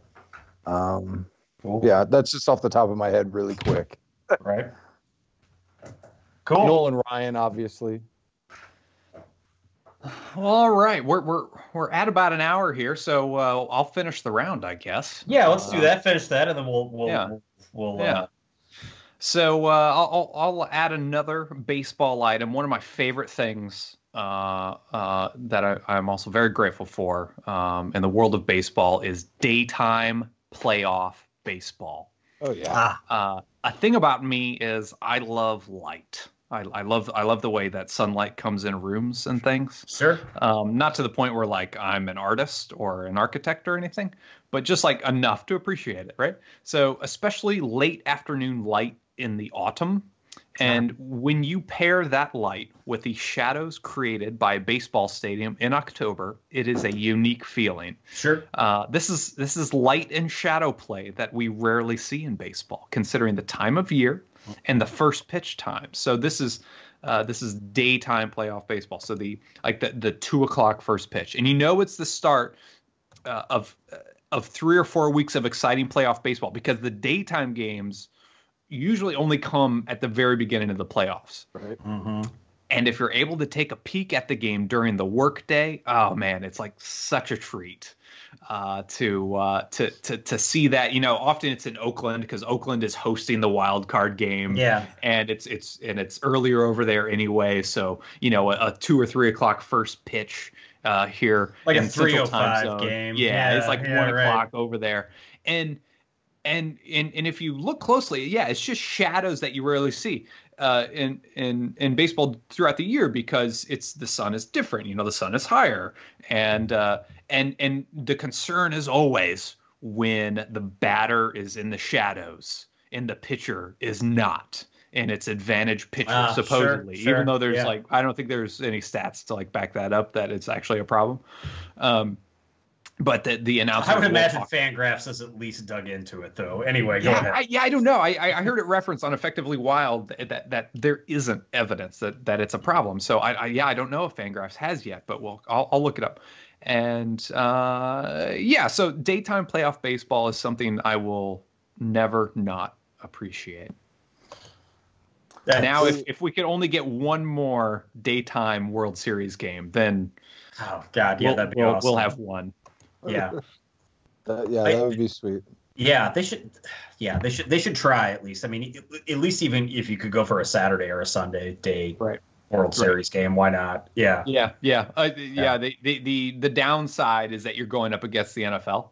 B: Cool. Yeah, that's just off the top of my head really quick.
A: Right. Cool.
B: Nolan Ryan, obviously.
C: All right, we're at about an hour here, so I'll finish the round, I guess.
A: Yeah, let's do that. Finish that, and then we'll
C: yeah. So I'll add another baseball item. One of my favorite things that I'm also very grateful for in the world of baseball is daytime playoff baseball.
B: Oh yeah.
C: A thing about me is I love light. I love the way that sunlight comes in rooms and things.
A: Sure.
C: Not to the point where like I'm an artist or an architect or anything, but just like enough to appreciate it, right? So especially late afternoon light in the autumn. And when you pair that light with the shadows created by a baseball stadium in October, it is a unique feeling.
A: Sure.
C: This is light and shadow play that we rarely see in baseball, considering the time of year and the first pitch time. So this is This is daytime playoff baseball. So the 2:00 first pitch, and it's the start of 3 or 4 weeks of exciting playoff baseball, because the daytime games usually only come at the very beginning of the playoffs.
B: Right.
A: Mm-hmm.
C: And if you're able to take a peek at the game during the workday, oh man, it's like such a treat to see that. Often it's in Oakland, because Oakland is hosting the wild card game.
A: Yeah,
C: and it's earlier over there anyway. So a 2 or 3 o'clock first pitch here,
A: like
C: in
A: a
C: Central Time
A: 3:05
C: Zone.
A: game.
C: Yeah, it's like 1
A: right.
C: o'clock over there, and if you look closely, it's just shadows that you rarely see in baseball throughout the year, because the sun is different. The sun is higher, and the concern is always when the batter is in the shadows and the pitcher is not, and it's advantage pitcher supposedly,
A: sure.
C: even though there's I don't think there's any stats to back that up that it's actually a problem. But the announcer,
A: I would imagine Fangraphs has at least dug into it, though. Anyway, go ahead.
C: I don't know. I heard it referenced on Effectively Wild that there isn't evidence that it's a problem. So I don't know if Fangraphs has yet, but I'll look it up. And so daytime playoff baseball is something I will never not appreciate. Now, if we could only get one more daytime World Series game, then
A: that'd be awesome.
C: We'll have one.
A: Yeah.
B: That would be sweet.
A: Yeah, they should. Yeah, they should try at least. I mean, at least even if you could go for a Saturday or a Sunday day World Series game, why not? Yeah. The downside is that you're going up against the NFL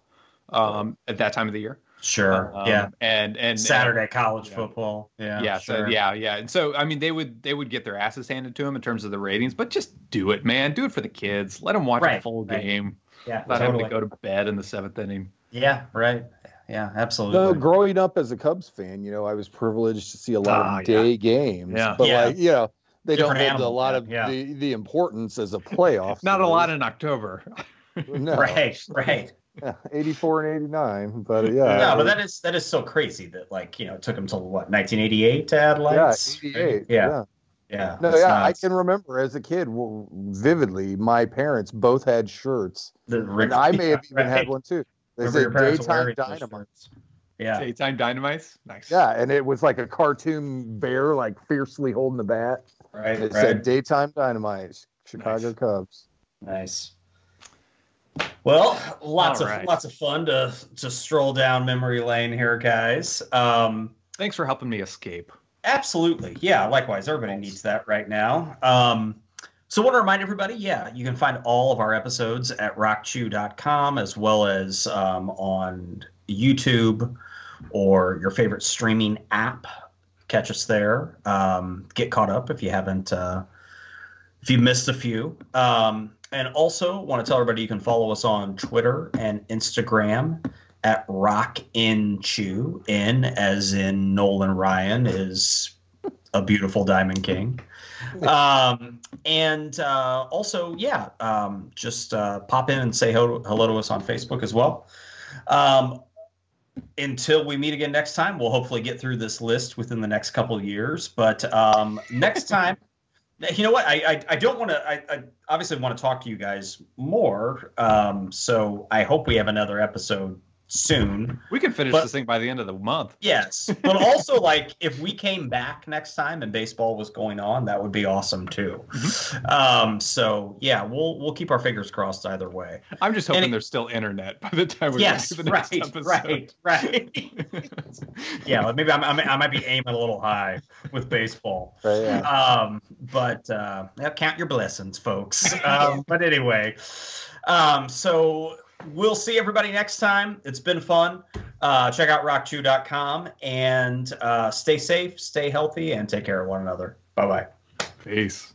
C: at that time of the year.
A: Sure.
C: And
A: Saturday college football. Yeah.
C: Yeah.
A: Sure.
C: So And so I mean, they would get their asses handed to them in terms of the ratings, but just do it, man. Do it for the kids. Let them watch a full game.
A: Yeah.
C: Without having to go to bed in the 7th inning.
A: Yeah. Right. Yeah. Absolutely.
B: No, growing up as a Cubs fan, I was privileged to see a lot of day games.
C: Yeah.
B: But they
A: Different
B: don't hold a lot of the importance as a playoff.
C: Not a lot in October.
B: No.
A: Right.
B: Yeah, 84 and 89, but
A: No, but that is so crazy that it took them till 1988 to add lights.
B: Yeah, 88.
A: Yeah.
B: No, I can remember as a kid vividly. My parents both had shirts, and I may have even had one too. They said Daytime Dynamite.
A: Yeah,
C: Daytime Dynamite. Nice.
B: Yeah, and it was like a cartoon bear, fiercely holding the bat.
A: Right.
B: It said Daytime Dynamite, Chicago Cubs.
A: Nice. Well, lots of fun to stroll down memory lane here, guys.
C: Thanks for helping me escape.
A: Absolutely. Yeah, likewise. Everybody needs that right now. So I want to remind everybody, you can find all of our episodes at rockchew.com, as well as on YouTube or your favorite streaming app. Catch us there. Get caught up if you haven't, if you missed a few. And also want to tell everybody you can follow us on Twitter and Instagram at RockInChew. In as in Nolan Ryan is a beautiful Diamond King. And also, just pop in and say hello to us on Facebook as well. Until we meet again next time, we'll hopefully get through this list within the next couple of years. But next time, you know what? I don't want to. I obviously want to talk to you guys more. So I hope we have another episode soon.
C: We can finish this thing by the end of the month.
A: Yes, but also if we came back next time and baseball was going on, that would be awesome too. Mm-hmm. So yeah, we'll keep our fingers crossed either way.
C: I'm just hoping there's still internet by the time we get to the next episode. Right.
A: Yeah, maybe I might be aiming a little high with baseball.
B: Right, yeah.
A: But count your blessings, folks. But anyway, so. We'll see everybody next time. It's been fun. Check out rockchew.com and stay safe, stay healthy, and take care of one another. Bye-bye.
C: Peace.